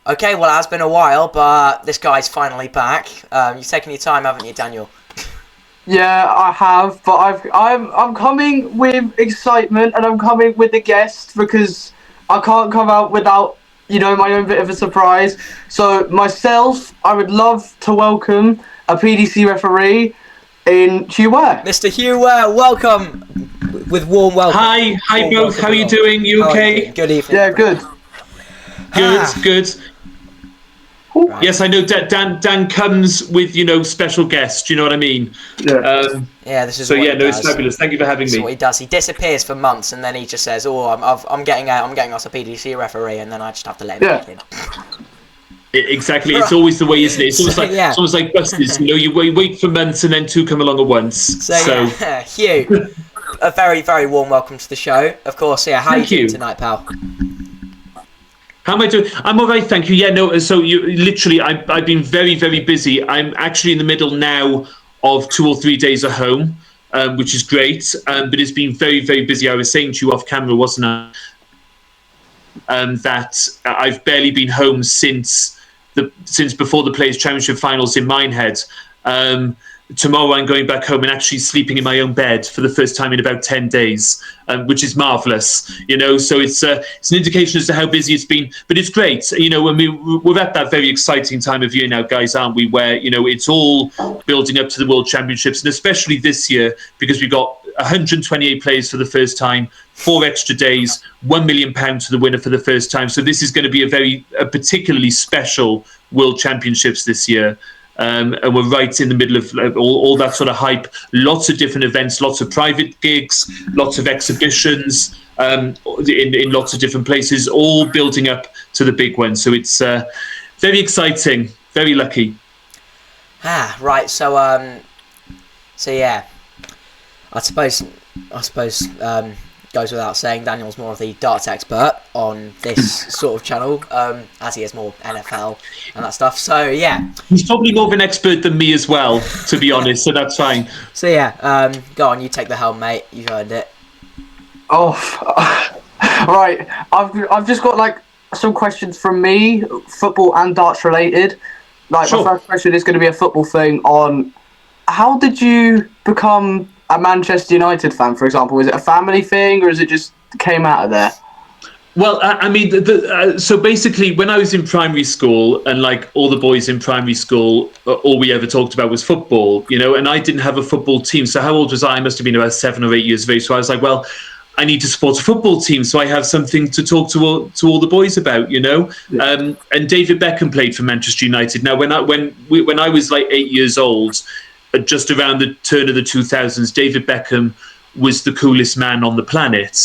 Okay, well, it has been a while, but this guy's finally back. You've taken your time, haven't you, Daniel? Yeah, I have, but I'm coming with excitement, and I'm coming with a guest because I can't come out without my own bit of a surprise. So myself, I would love to welcome a PDC referee in Ware. Mr. Hugh Ware, welcome with warm welcome. Hi Warm both. How are you doing? You okay? Good evening. Yeah, good. Good. Right. Yes, I know. Dan comes with special guests. Do you know what I mean? Yeah. Yeah, this is so. What Yeah, he no, does. it's fabulous. Thank you for having This is me. what he does. He disappears for months, and then he just says, "Oh, I'm getting us a PDC referee," and then I just have to let him back in. Exactly. It's always the way, isn't it? It's almost like Yeah. it's almost like buses. You wait for months, and then two come along at once. So yeah, Hugh, a very, very warm welcome to the show. Of course, yeah. How are you doing tonight, pal? How am I doing? I'm all right, thank you. Yeah, no. So I've been very, very busy. I'm actually in the middle now of 2 or 3 days at home, which is great. But it's been very, very busy. I was saying to you off camera, wasn't I? That I've barely been home since before the Players' Championship finals in Minehead. Tomorrow I'm going back home and actually sleeping in my own bed for the first time in about 10 days, which is marvellous, so it's an indication as to how busy it's been, but it's great. We're at that very exciting time of year now, guys, aren't we, where it's all building up to the World Championships, and especially this year because we've got 128 players for the first time, 4 extra days, £1 million to the winner for the first time. So this is going to be a particularly special World Championships this year. And we're right in the middle of all that sort of hype. Lots of different events, lots of private gigs, lots of exhibitions in lots of different places, all building up to the big one. So it's very exciting, very lucky. Right. So yeah, I suppose goes without saying, Daniel's more of the darts expert on this sort of channel, as he is more NFL and that stuff. So yeah, he's probably more of an expert than me as well, to be honest. So that's fine. So yeah, go on, you take the helm, mate. You've earned it. Oh, right. I've just got some questions from me, football and darts related. Sure. My first question is going to be a football thing on how did you become a Manchester United fan, for example? Was it a family thing, or is it just came out of there? Well, I mean, so basically, when I was in primary school, and like all the boys in primary school, all we ever talked about was football, and I didn't have a football team. So how old was I? I must have been about 7 or 8 years of age. So I was like, well, I need to support a football team, so I have something to talk to all the boys about, Yeah. And David Beckham played for Manchester United. Now, when I was like 8 years old, just around the turn of the 2000s, David Beckham was the coolest man on the planet,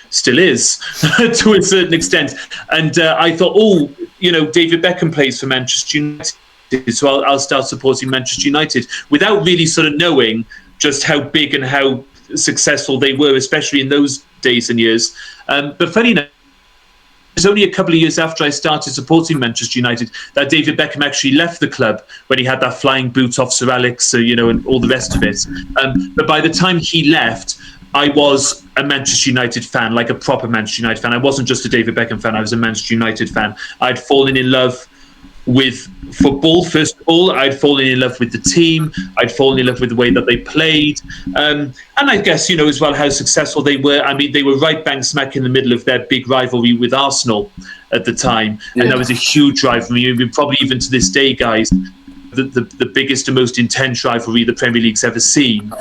still is to a certain extent. And I thought, David Beckham plays for Manchester United, so I'll start supporting Manchester United without really sort of knowing just how big and how successful they were, especially in those days and years. But funny enough, it was only a couple of years after I started supporting Manchester United that David Beckham actually left the club when he had that flying boot off Sir Alex, and all the rest of it. But by the time he left, I was a Manchester United fan, like a proper Manchester United fan. I wasn't just a David Beckham fan, I was a Manchester United fan. I'd fallen in love with football, first of all. I'd fallen in love with the team. I'd fallen in love with the way that they played. And I guess, as well, how successful they were. I mean, they were right bang smack in the middle of their big rivalry with Arsenal at the time. Yeah. And that was a huge rivalry. I mean, probably even to this day, guys, the biggest and most intense rivalry the Premier League's ever seen.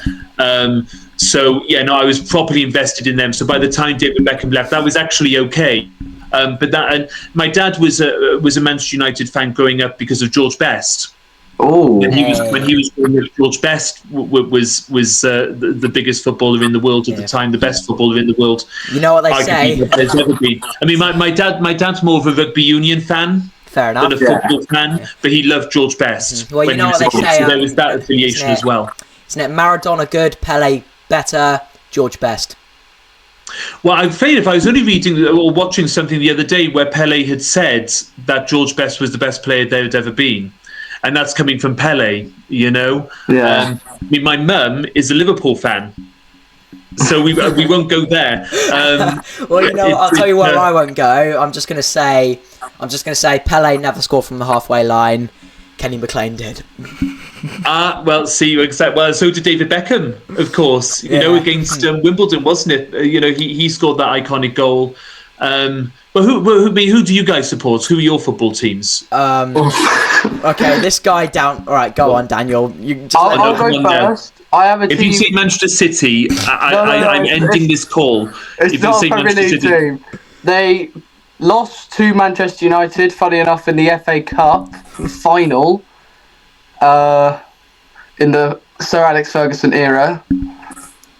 So, yeah, no, I was properly invested in them. So by the time David Beckham left, that was actually okay. And my dad was a Manchester United fan growing up because of George Best. Oh, when he was growing up, George Best was the biggest footballer in the world at the time, the best footballer in the world. You know what they say? There's ever been. I mean, my dad's more of a rugby union fan. Fair enough. Than a football fan, but he loved George Best. Well, you know what they say. So there was that affiliation as well. Isn't it Maradona good, Pele better, George Best? Well, I'm afraid if I was only reading or watching something the other day where Pele had said that George Best was the best player there had ever been. And that's coming from Pele, Yeah. I mean, my mum is a Liverpool fan. So we won't go there. Well, you know, I'll tell you where I won't go. I'm just gonna say Pele never scored from the halfway line. Kenny McLean did. Well, see, well, so did David Beckham, of course. You know, against Wimbledon, wasn't it? You know, he scored that iconic goal. But who do you guys support? Who are your football teams? Okay, this guy down. All right, go on, Daniel. I'll go first. I have a team. If you say Manchester City, I'm ending this call. It's not a Premier League team. They lost to Manchester United, funny enough, in the FA Cup final in the Sir Alex Ferguson era.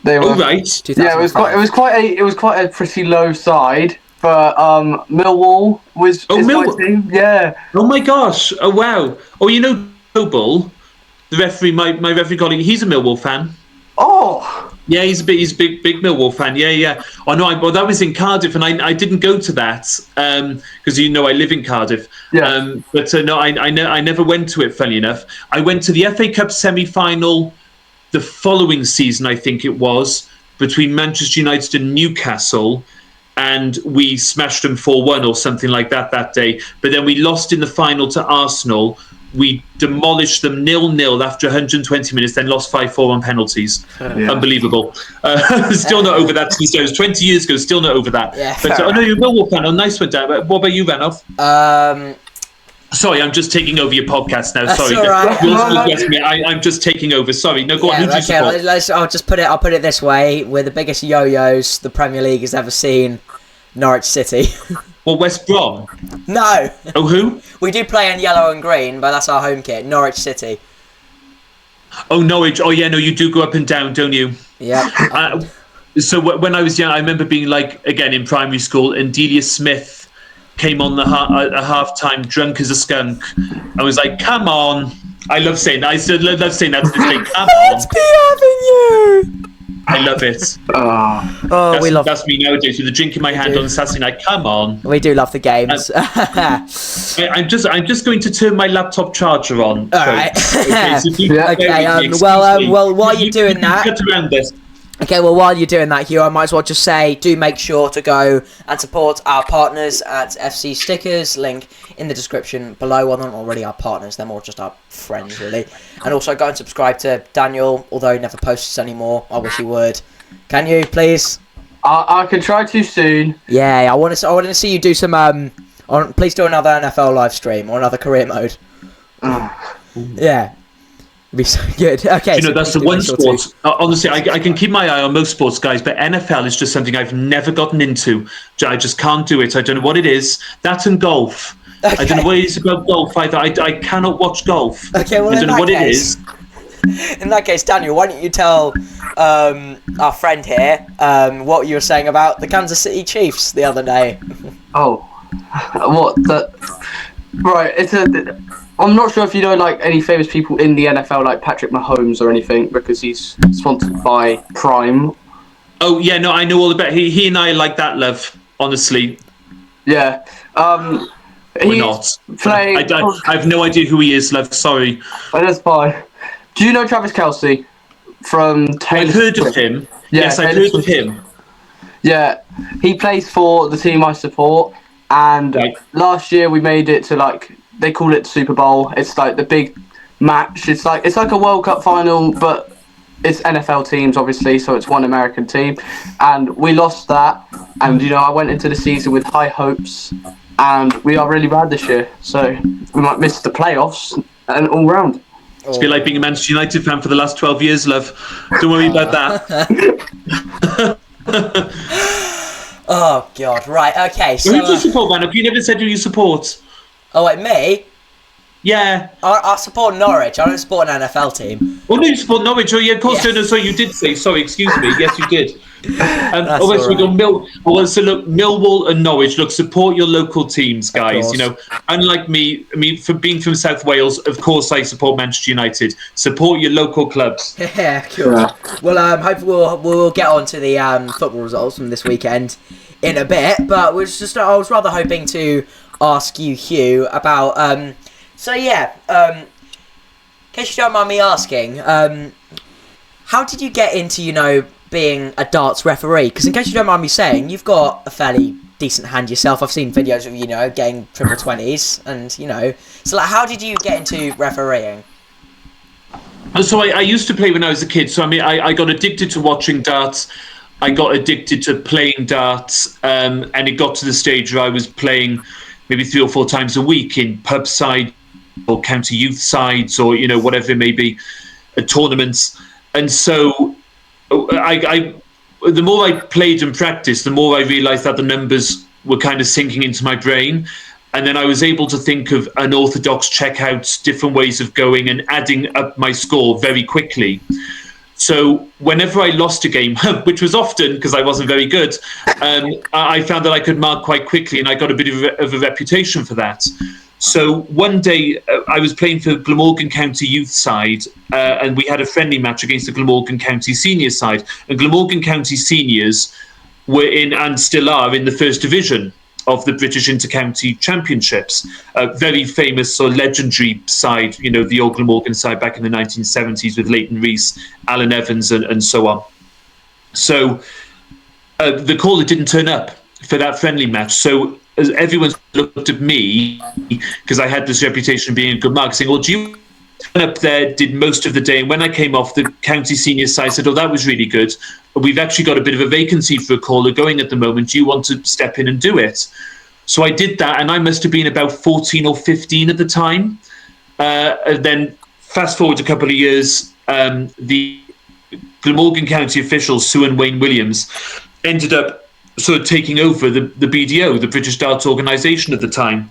They were right. Yeah, it was quite a pretty low side. But Millwall is my team. Yeah. Oh my gosh! Oh wow! Oh, you know Noble, the referee, my referee colleague. He's a Millwall fan. Oh. Yeah, he's a big Millwall fan. Yeah. Oh no, well that was in Cardiff, and I didn't go to that because you know I live in Cardiff. Yeah. But no, I never went to it. Funny enough, I went to the FA Cup semi-final the following season. I think it was between Manchester United and Newcastle. And we smashed them 4-1 or something like that day. But then we lost in the final to Arsenal. We demolished them 0-0 after 120 minutes, then lost 5-4 on penalties. Yeah. Unbelievable. Still not over that. It was 20 years ago, still not over that. Yeah, but no, you're a Millwall fan. Oh, nice one, Dan. What about you, Ranulph? Sorry, I'm just taking over your podcast now. That's sorry, all right. I'm just taking over. Sorry, no, go on. Who do you support? I'll put it this way: we're the biggest yo-yos the Premier League has ever seen. Norwich City. Well, West Brom. No. Oh, who? We do play in yellow and green, but that's our home kit. Norwich City. Oh, Norwich. Oh, yeah. No, you do go up and down, don't you? Yeah. So when I was young, I remember being again in primary school, and Delia Smith came on the half-time drunk as a skunk. I was like, come on. I love saying that. I still love saying that to this day. Come on. Let's be having you. I love it. That's me nowadays with a drink in my hand on Saturday night. Come on. We do love the games. I'm just going to turn my laptop charger on. All right. Well, while you're doing that. Cut around this. Okay, well, while you're doing that, Hugh, I might as well just say, do make sure to go and support our partners at FC Stickers. Link in the description below. Well, they're not already our partners, they're more just our friends, really. And also go and subscribe to Daniel, although he never posts anymore. I wish he would. Can you, please? I can try too soon. Yeah, I want to see you do some... please do another NFL live stream or another career mode. Yeah. Be so good. Okay, that's the one sport. Honestly, I can keep my eye on most sports, guys, but NFL is just something I've never gotten into. I just can't do it. I don't know what it is. That and golf. Okay. I don't know what it is about golf either. I cannot watch golf. Okay, well, I don't know what it is. In that case, Daniel, why don't you tell our friend here what you were saying about the Kansas City Chiefs the other day? Oh, what? Right, I'm not sure if you know any famous people in the NFL like Patrick Mahomes or anything because he's sponsored by Prime. Oh yeah, no, I know all about he and I like that love, honestly. Yeah. We're not. I have no idea who he is, love. Sorry. Oh, that's fine. Do you know Travis Kelce from Taylor? I've heard of him. Yeah, yes, I've heard of him. Yeah, he plays for the team I support, and last year we made it to they call it Super Bowl. It's the big match. It's like a World Cup final, but it's NFL teams, obviously, so it's one American team. And we lost that. And, I went into the season with high hopes. And we are really bad this year. So we might miss the playoffs and all round. It's a bit like being a Manchester United fan for the last 12 years, love. Don't worry about that. Oh, God. Right, okay. So, who do you support, man? Have you never said who you support? Oh, wait, me? Yeah. I support Norwich. I don't support an NFL team. Oh, no, you support Norwich. Oh, yeah, of course. Yeah. No, sorry, you did say. Sorry, excuse me. Yes, you did. So look, Millwall and Norwich. Look, support your local teams, guys. Unlike me, for being from South Wales, of course, I support Manchester United. Support your local clubs. Yeah, cool. Yeah. Well, hopefully we'll get on to the football results from this weekend in a bit. But I was rather hoping to ask you, Hugh, about in case you don't mind me asking, how did you get into being a darts referee? Because in case you don't mind me saying, you've got a fairly decent hand yourself. I've seen videos of you know getting triple 20s, and you know. So like, how did you get into refereeing? So I used to play when I was a kid. So I mean, I got addicted to watching darts. I got addicted to playing darts, and it got to the stage where I was playing maybe 3 or 4 times a week in pub side or county youth sides, or you know whatever it may be, tournaments. And so the more I played and practiced, the more I realised that the numbers were kind of sinking into my brain. And then I was able to think of unorthodox checkouts, different ways of going, and adding up my score very quickly. So whenever I lost a game, which was often because I wasn't very good, I found that I could mark quite quickly, and I got a bit of a reputation for that. So one day I was playing for Glamorgan County youth side, and we had a friendly match against the Glamorgan County senior side. And Glamorgan County seniors were in, and still are, in the first division of the British Inter-County Championships. Very famous or legendary side, you know, the old Glamorgan side back in the 1970s with Leighton Rees, Alan Evans, and so on. So the caller didn't turn up for that friendly match. So as everyone looked at me, because I had this reputation of being a good mark, saying, well, do you went up there, did most of the day, and when I came off, the county senior side said, oh, that was really good. We've actually got a bit of a vacancy for a caller going at the moment. Do you want to step in and do it? So I did that, and I must have been about 14 or 15 at the time. And then fast forward a couple of years, the Glamorgan County officials, Sue and Wayne Williams, ended up sort of taking over the BDO, the British Darts Organisation at the time.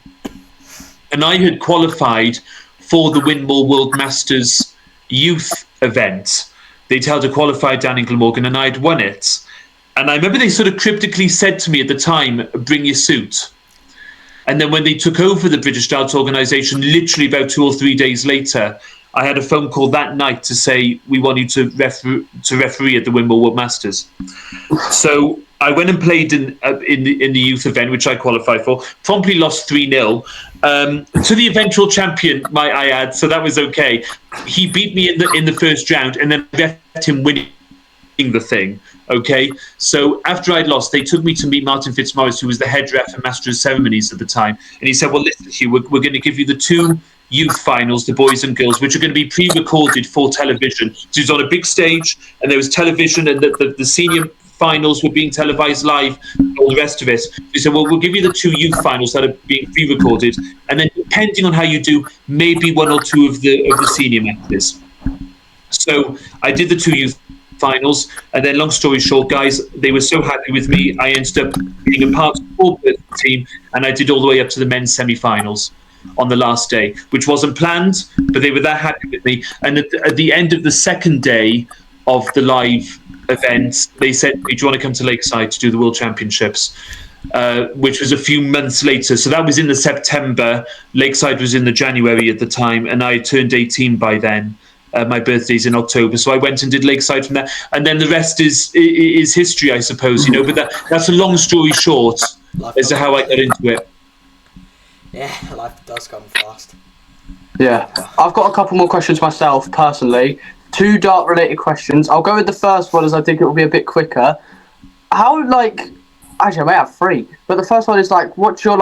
And I had qualified for the Winmore World Masters youth event. They'd held a qualifier down in Glamorgan, and I'd won it. And I remember they sort of cryptically said to me at the time, bring your suit. And then when they took over the British Darts Organisation, literally about 2 or 3 days later, I had a phone call that night to say, we want you to referee at the Winmore World Masters. So I went and played in the youth event, which I qualified for, promptly lost 3-0 to the eventual champion, might I add, so that was okay. He beat me in the first round, and then I left him winning the thing. Okay, so after I'd lost, they took me to meet Martin Fitzmaurice, who was the head ref and master of ceremonies at the time, and he said, well, listen, Hugh, we're going to give you the 2 youth finals, the boys and girls, which are going to be pre-recorded for television. So it was on a big stage, and there was television, and the senior finals were being televised live, and all the rest of it. He said, well, we'll give you the 2 youth finals that are being pre-recorded, and then depending on how you do, maybe 1 or 2 of the senior matches. So I did the 2 youth finals, and then long story short, guys, they were so happy with me, I ended up being a part of the team, and I did all the way up to the men's semi-finals on the last day, which wasn't planned, but they were that happy with me. And at the end of the second day of the live event, they said, do you want to come to Lakeside to do the World Championships? Which was a few months later. So that was in the September. Lakeside was in the January at the time, and I had turned 18 by then. My birthday's in October, so I went and did Lakeside from there, and then the rest is history, I suppose. You know, but that's a long story short as to how I got into it. Yeah, life does come fast. Yeah, I've got a couple more questions myself, personally. 2 dart-related questions. I'll go with the first one, as I think it will be a bit quicker. Actually, I may have 3, but the first one is, what's your,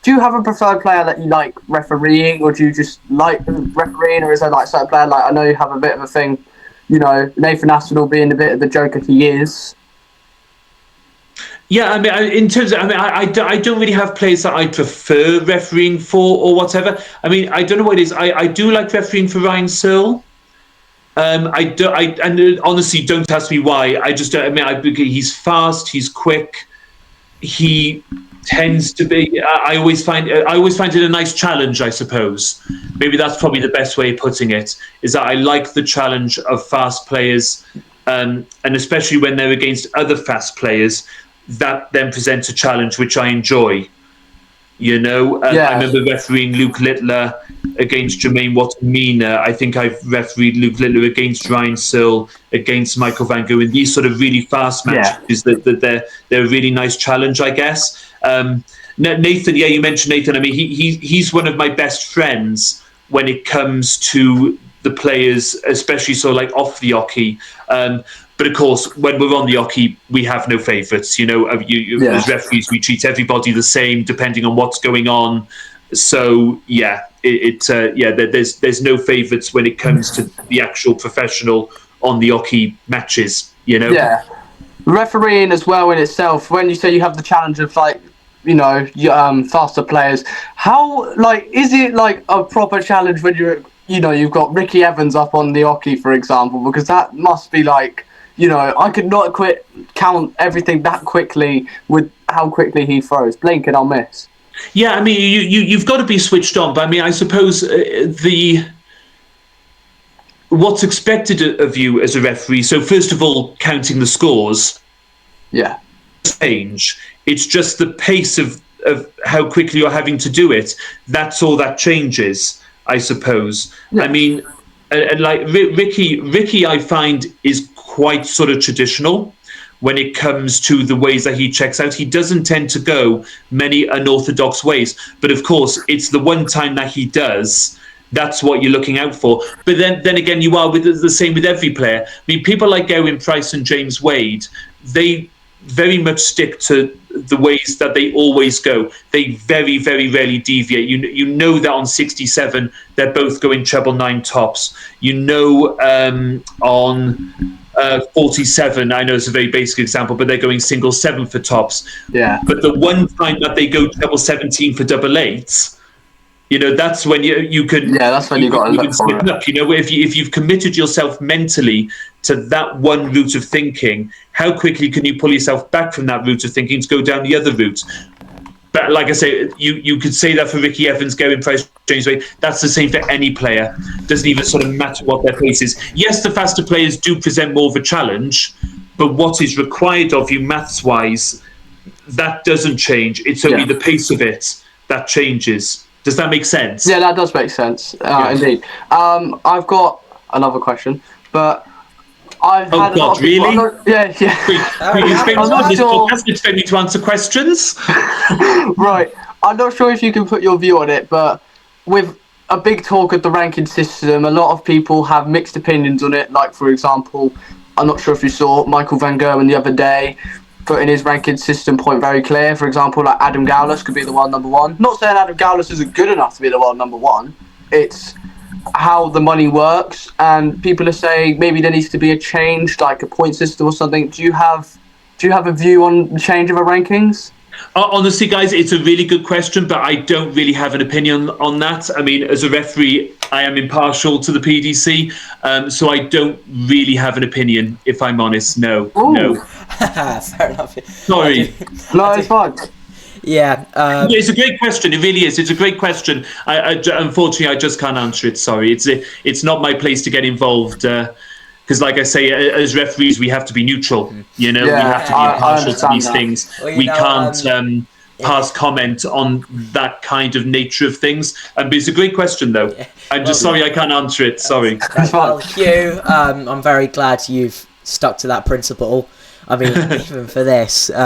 do you have a preferred player that you like refereeing, or do you just like refereeing, or is there, certain player, I know you have a bit of a thing, you know, Nathan Aspinall being a bit of the joker he is. Yeah, I mean, in terms of, I don't really have players that I prefer refereeing for or whatever. I mean, I don't know what it is. I do like refereeing for Ryan Searle. And honestly, don't ask me why. I just don't. I mean, he's fast. He's quick. He tends to be. I always find it a nice challenge, I suppose. Maybe that's probably the best way of putting it. Is that I like the challenge of fast players, and especially when they're against other fast players. That then presents a challenge which I enjoy. You know, I remember refereeing Luke Littler against Jermaine Wattamina. I think I've refereed Luke Littler against Ryan Searle, against Michael Van Gogh, in these sort of really fast matches. That they're a really nice challenge, I guess. Nathan, you mentioned Nathan. I mean, he's one of my best friends when it comes to the players, especially off the oche. But of course, when we're on the hockey, we have no favourites. As referees, we treat everybody the same depending on what's going on. So there's no favourites when it comes to the actual professional on the hockey matches. Yeah, refereeing as well in itself. When you say you have the challenge of faster players, how is it a proper challenge when you've got Ricky Evans up on the hockey, for example? Because that must be I could not count everything that quickly with how quickly he throws. Blink and I'll miss. Yeah, I mean, you've got to be switched on. But I mean, I suppose what's expected of you as a referee. So first of all, counting the scores. Yeah. Change. It's just the pace of how quickly you're having to do it. That's all that changes, I suppose. Yeah. I mean, and Ricky, I find is quite sort of traditional when it comes to the ways that he checks out. He doesn't tend to go many unorthodox ways, but of course, it's the one time that he does. That's what you're looking out for. But then again, you are with the same with every player. I mean, people like Owen Price and James Wade, they very much stick to the ways that they always go. They very, very rarely deviate. You know that on 67, they're both going treble 9 tops. On 47, I know it's a very basic example, but they're going single 7 for tops. Yeah. But the one time that they go treble 17 for double 8s, that's when you could. Yeah, that's when you got to look for it. Up, if you've committed yourself mentally to that one route of thinking, how quickly can you pull yourself back from that route of thinking to go down the other route? But like I say, you could say that for Ricky Evans, Gavin Price, James Wade. That's the same for any player. Doesn't even sort of matter what their pace is. Yes, the faster players do present more of a challenge, but what is required of you maths-wise, that doesn't change. It's only the pace of it that changes. Does that make sense? Yeah, that does make sense. Indeed. I've got another question, but I've had a lot of people. Really? Yeah. You expect me to answer questions? Right. I'm not sure if you can put your view on it, but with a big talk of the ranking system, a lot of people have mixed opinions on it. Like, for example, I'm not sure if you saw Michael Van Gerwen the other day putting his ranking system point very clear. For example, like Adam Gowlas could be the world number 1. Not saying Adam Gowlas isn't good enough to be the world number 1. It's how the money works, and people are saying maybe there needs to be a change, like a point system or something. Do you have a view on the change of our rankings? Honestly, guys, it's a really good question, but I don't really have an opinion on that. I mean, as a referee, I am impartial to the PDC, so I don't really have an opinion, if I'm honest. No. Fair enough. Sorry. No, it's fine. Yeah. It's a great question. It really is. It's a great question. Unfortunately, I just can't answer it. Sorry. It's not my place to get involved. Because, like I say, as referees, we have to be neutral. We have to be impartial to these things. Well, we can't pass comment on that kind of nature of things. But it's a great question, though. I'm just sorry I can't answer it. Sorry. Well, Hugh, I'm very glad you've stuck to that principle. I mean, even for this, it's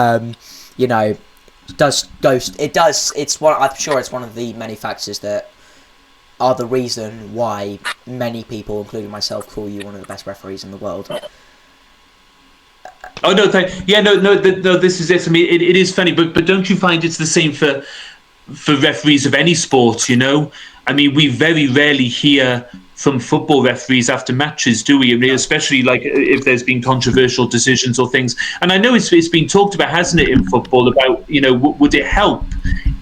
one. I'm sure it's one of the many factors that are the reason why many people, including myself, call you one of the best referees in the world. Oh no! No. This is it. I mean, it is funny, but don't you find it's the same for referees of any sport? I mean, we very rarely hear from football referees after matches, do we? I mean, especially like if there's been controversial decisions or things. And I know it's been talked about, hasn't it, in football about would it help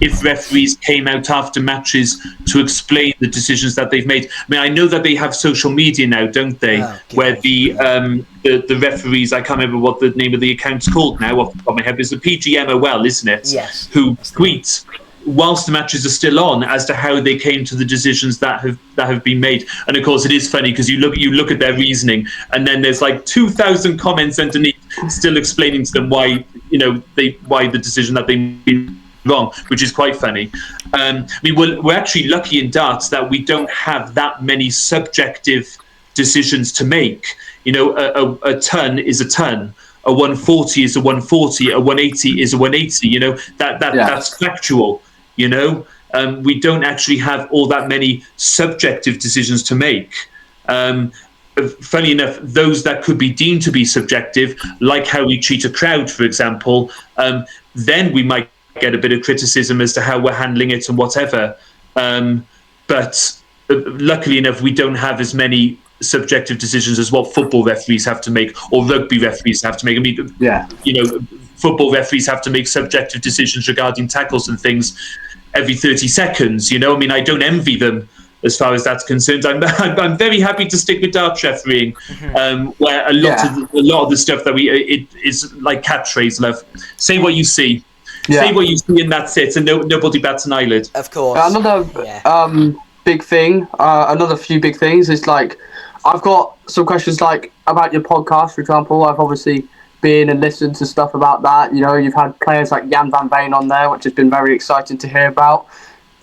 if referees came out after matches to explain the decisions that they've made? I mean, I know that they have social media now, don't they? Where the referees, I can't remember what the name of the account's called now off the top of my head, it's the PGMOL, isn't it? Yes. Who tweets whilst the matches are still on as to how they came to the decisions that have been made. And of course, it is funny because you look at their reasoning, and then there's like 2,000 comments underneath still explaining to them why the decision that they made wrong, which is quite funny. I mean, we're actually lucky in darts that we don't have that many subjective decisions to make. A ton is a ton. A 140 is a 140. A 180 is a 180. That's factual. We don't actually have all that many subjective decisions to make. funny enough, those that could be deemed to be subjective, like how we treat a crowd, for example, then we might get a bit of criticism as to how we're handling it and whatever. But luckily enough, we don't have as many subjective decisions as what football referees have to make or rugby referees have to make. I mean, football referees have to make subjective decisions regarding tackles and things every 30 seconds. I mean, I don't envy them as far as that's concerned. I'm very happy to stick with darts refereeing, where a lot of the stuff that it is like catchphrase love. Say what you see. Say what you see, and that's it. And nobody bats an eyelid. Of course. Another big thing, another few big things is like, I've got some questions like about your podcast, for example. I've obviously been and listened to stuff about that. You've had players like Jan van Veen on there, which has been very exciting to hear about.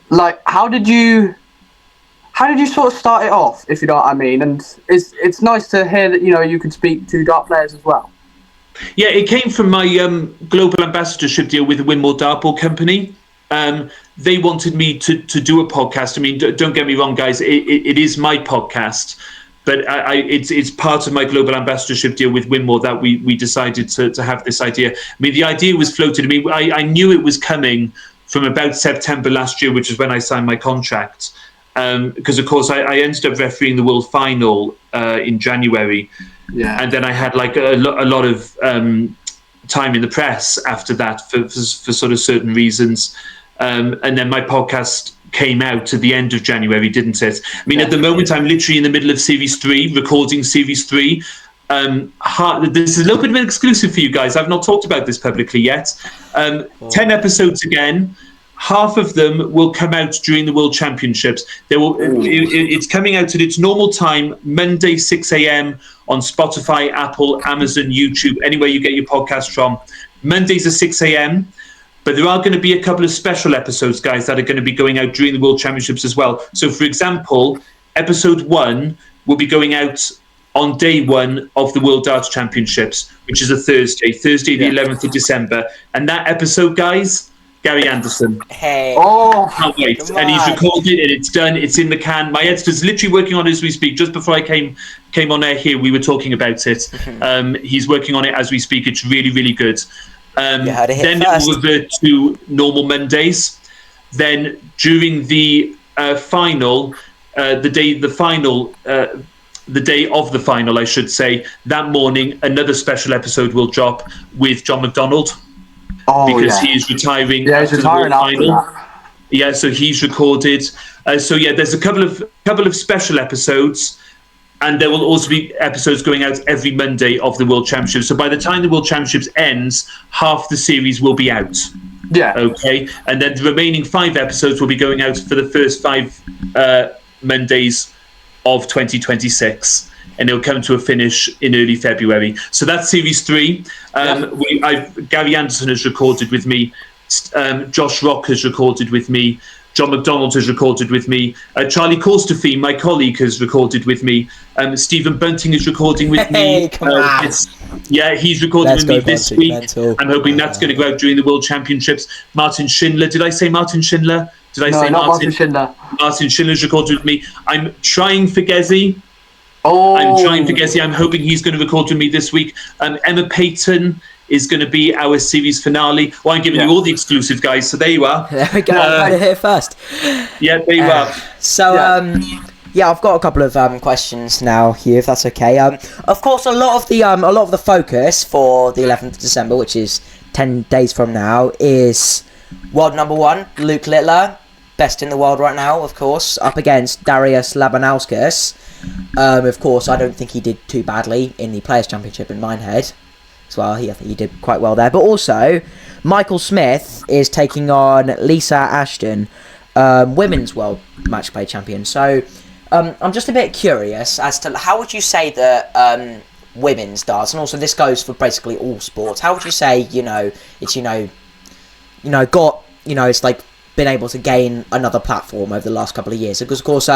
Like, how did you sort of start it off, if you know what I mean? And it's nice to hear that you could speak to dart players as well. Yeah, it came from my global ambassadorship deal with the Winmore Dartball Company. They wanted me to do a podcast. I mean, don't get me wrong, guys. It is my podcast, but it's part of my global ambassadorship deal with Winmore that we decided to have this idea. I mean, the idea was floated. I mean, I knew it was coming from about September last year, which is when I signed my contract. Because, of course, I ended up refereeing the World Final in January. Yeah. And then I had like a lot of time in the press after that for sort of certain reasons. And then my podcast came out at the end of January, didn't it? I mean, at the moment, I'm literally in the middle of Series 3, recording Series 3. This is a little bit of an exclusive for you guys. I've not talked about this publicly yet. 10 episodes again. Half of them will come out during the World Championships. It's coming out at its normal time, Monday, 6 a.m. on Spotify, Apple, Amazon, YouTube, anywhere you get your podcast from. Mondays at 6 a.m. But there are going to be a couple of special episodes, guys, that are going to be going out during the World Championships as well. So, for example, episode 1 will be going out on day 1 of the World Darts Championships, which is a Thursday the 11th of December. And that episode, guys, Gary Anderson. Hey. Oh, can't wait. And he's recorded and it's done. It's in the can. My editor's literally working on it as we speak. Just before I came on air here, we were talking about it. He's working on it as we speak. It's really, really good. Then it will revert to normal Mondays. Then during the final, the day of the final, I should say, that morning, another special episode will drop with John McDonald. Because he is retiring. Yeah, he's retiring after that. Yeah, so he's recorded. There's a couple of special episodes, and there will also be episodes going out every Monday of the World Championships. So by the time the World Championships ends, half the series will be out. Yeah. Okay, and then the remaining 5 episodes will be going out for the first 5 Mondays of 2026. And it'll come to a finish in early February. So that's Series 3. Gary Anderson has recorded with me. Josh Rock has recorded with me. John McDonald has recorded with me. Charlie Corstefee, my colleague, has recorded with me. Stephen Bunting is recording with me. Come on. He's recording with me this week. Mental. I'm hoping that's going to go out during the World Championships. Martin Schindler. Did I say Martin Schindler? Martin Schindler. Martin Schindler's recorded with me. I'm trying for Gezi. Oh. I'm trying for Gezi. I'm hoping he's going to record with me this week. Emma Payton is going to be our series finale. Well, I'm giving you all the exclusive, guys. So there you are. There we go. I heard it here first. Yeah, there you are. So, I've got a couple of questions now, Hugh, if that's okay. Of course, a lot of the focus for the 11th of December, which is 10 days from now, is world number 1, Luke Littler, best in the world right now, of course, up against Darius Labanauskas. Of course, I don't think he did too badly in the Players' Championship in Minehead as well. I think he did quite well there. But also, Michael Smith is taking on Lisa Ashton, Women's World Match Play Champion. So, I'm just a bit curious as to how would you say that women's darts, and also this goes for basically all sports, how would you say, it's, it's like been able to gain another platform over the last couple of years? Because, of course,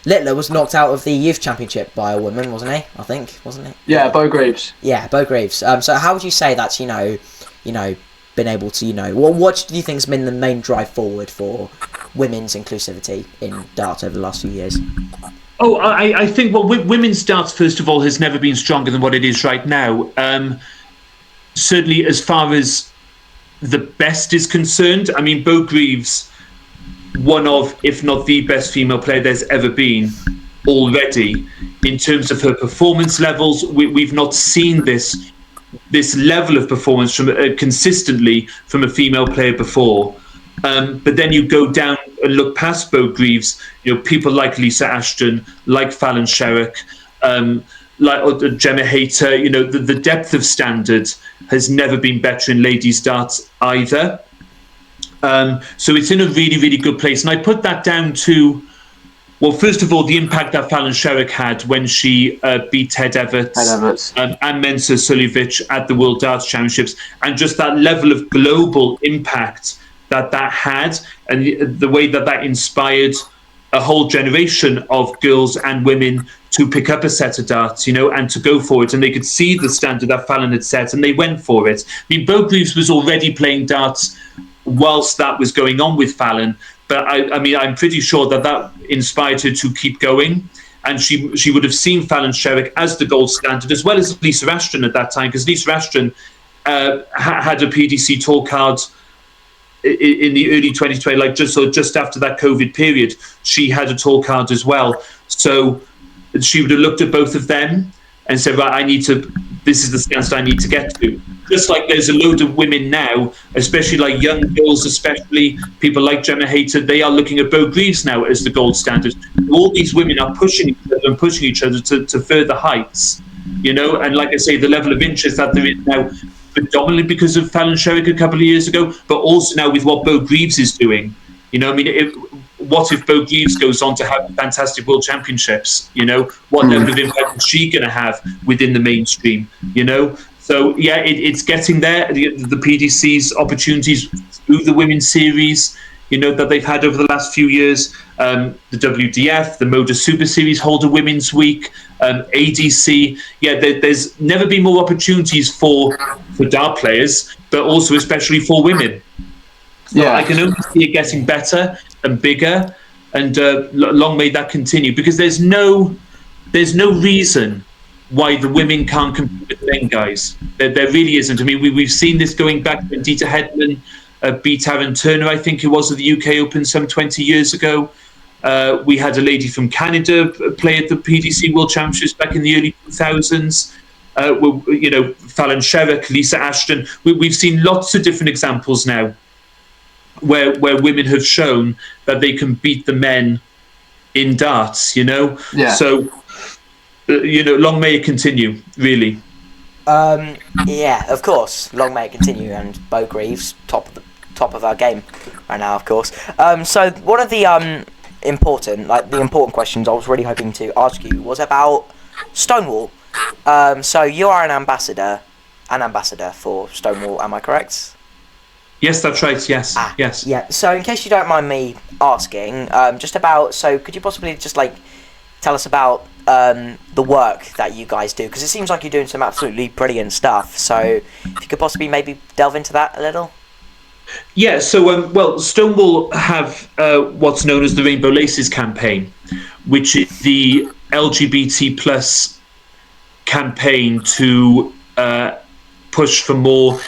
Littler was knocked out of the Youth Championship by a woman, wasn't he? I think, wasn't he? Yeah, Bo Greaves. Yeah, Bo Greaves. So how would you say that's, been able to, what do you think's been the main drive forward for women's inclusivity in darts over the last few years? Oh, I think women's darts, first of all, has never been stronger than what it is right now. Certainly, as far as the best is concerned, I mean, Bo Greaves, one of, if not the best female player there's ever been already. In terms of her performance levels, we've not seen this level of performance from consistently from a female player before. But then you go down and look past Bo Greaves, people like Lisa Ashton, like Fallon Sherrock, like Gemma Hayter. The depth of standard has never been better in ladies' darts either. So it's in a really, really good place. And I put that down to, well, first of all, the impact that Fallon Sherrock had when she beat Ted Everts and Mensa Suljovic at the World Darts Championships, and just that level of global impact that had, and the way that inspired a whole generation of girls and women to pick up a set of darts, and to go for it. And they could see the standard that Fallon had set, and they went for it. I mean, Bo Greaves was already playing darts whilst that was going on with Fallon, but I mean, I'm pretty sure that inspired her to keep going. And she would have seen Fallon Sherrock as the gold standard, as well as Lisa Ashton at that time, because Lisa Ashton had a PDC tour card in the early 2020, like just after that COVID period. She had a tour card as well. So she would have looked at both of them and said, right, this is the standard I need to get to. Just like there's a load of women now, especially like young girls, especially people like Gemma Hayter, they are looking at Bo Greaves now as the gold standard. All these women are pushing each other to further heights, and like I say, the level of interest that there is now, predominantly because of Fallon Sherrock a couple of years ago, but also now with what Bo Greaves is doing. What if Bo Greaves goes on to have fantastic world championships? What level of impact is she going to have within the mainstream? So yeah, it's getting there. The PDC's opportunities through the women's series, that they've had over the last few years. The WDF, the Moda Super Series hold a Women's Week. ADC, there's never been more opportunities for dart players, but also especially for women. So I can only see it getting better and bigger, and long may that continue, because there's no reason why the women can't compete with the men guys. There really isn't. I mean, we've seen this going back when Dieter Hedman beat Aaron Turner, I think it was, at the UK Open some 20 years ago. We had a lady from Canada play at the PDC World Championships back in the early 2000s. Fallon Sherrock, Lisa Ashton. We've seen lots of different examples now where women have shown that they can beat the men in darts. So long may it continue, really. Yeah, of course, long may it continue. And Bo Greaves, top of our game right now, of course. So one of the important questions I was really hoping to ask you was about Stonewall. So you are an ambassador for Stonewall, am I correct? Yes, that's right. Yes. Yes. Yeah. So in case you don't mind me asking, could you possibly just tell us about the work that you guys do, because it seems like you're doing some absolutely brilliant stuff. So if you could possibly maybe delve into that a little. Yeah, so Stonewall have what's known as the Rainbow Laces campaign, which is the LGBT plus campaign to push for more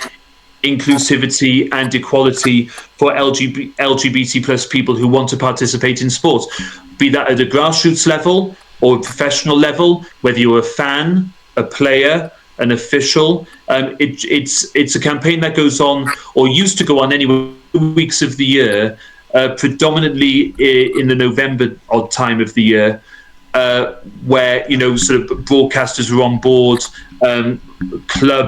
inclusivity and equality for LGBT plus people who want to participate in sports, be that at a grassroots level or a professional level, whether you're a fan, a player, an official. It's a campaign that goes on, or used to go on anyway, 2 weeks of the year, predominantly in the November odd time of the year, where sort of broadcasters are on board,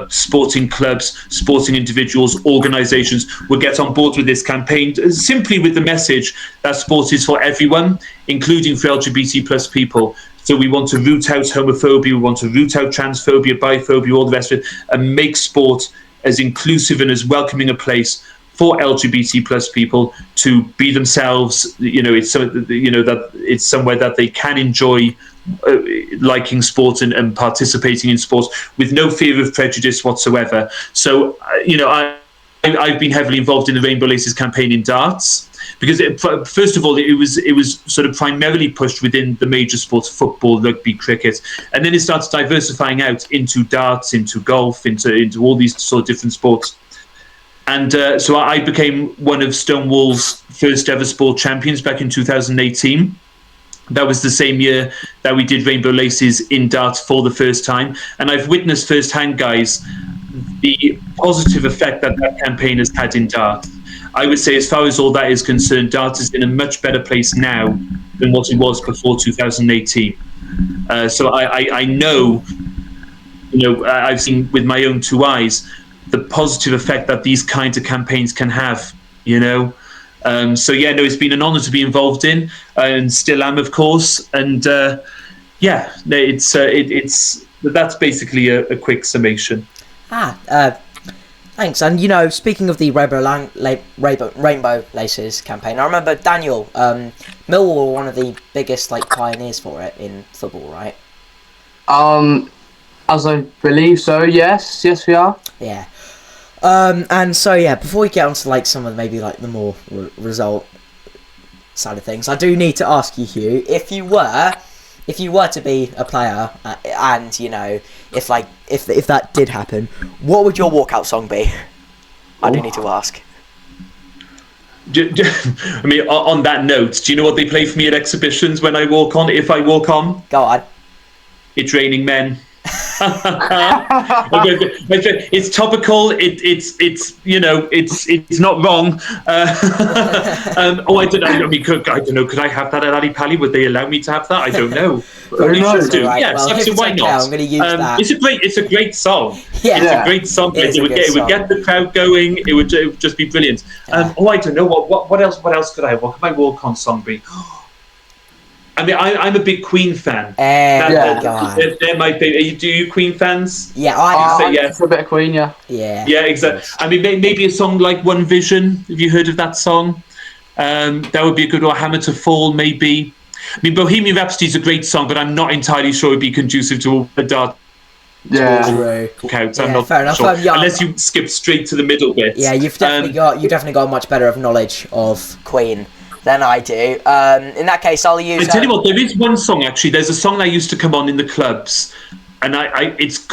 sporting clubs, sporting individuals, organisations will get on board with this campaign, simply with the message that sport is for everyone, including for LGBT plus people. So we want to root out homophobia, we want to root out transphobia, biphobia, all the rest of it, and make sport as inclusive and as welcoming a place for LGBT plus people to be themselves. That it's somewhere that they can enjoy liking sport and participating in sports with no fear of prejudice whatsoever. So I I've been heavily involved in the Rainbow Laces campaign in darts because, first of all, it was sort of primarily pushed within the major sports, football, rugby, cricket, and then it started diversifying out into darts, into golf, into all these sort of different sports. And so I became one of Stonewall's first ever sport champions back in 2018. That was the same year that we did Rainbow Laces in darts for the first time. And I've witnessed firsthand, guys, the positive effect that campaign has had in darts. I would say, as far as all that is concerned, darts is in a much better place now than what it was before 2018. So I know, I've seen with my own two eyes the positive effect that these kinds of campaigns can have, it's been an honour to be involved in, and still am, of course. And that's basically a quick summation. Thanks. And speaking of the Rainbow Laces campaign, I remember Daniel, Millwall were one of the biggest pioneers for it in football, right? As I believe so, yes we are. Yeah. And so before we get on to some of the more result side of things, I do need to ask you, Hugh, if you were to be a player, and if that did happen, what would your walkout song be? I do need to ask. I mean, on that note, do you know what they play for me at exhibitions when I walk on? If I walk on, go on. It's Raining Men. It's topical. It's not wrong. I don't know. I mean, I don't know. Could I have that at Ali Pali? Would they allow me to have that? I don't know. Probably should do. Right. Yes, well, why not? I'm going to use that. It's a great song. Yeah. It's a great song. It would get the crowd going. It would just be brilliant. I don't know. What else could I? What could my walk-on song be? I mean, I'm a big Queen fan. They're my favorite. Do you Queen fans? Yeah, I for a bit of Queen, yeah. Yeah, exactly. I mean, maybe a song like One Vision. Have you heard of that song? That would be a good one. Hammer to Fall, maybe. I mean, Bohemian Rhapsody is a great song, but I'm not entirely sure it'd be conducive to a dart. Yeah, walkout. I'm not fair enough. sure. Unless you skip straight to the middle bit. Yeah, you've definitely got much better of knowledge of Queen than I do. In that case, I'll use. I tell you what, there is one song actually. There's a song that used to come on in the clubs, and it's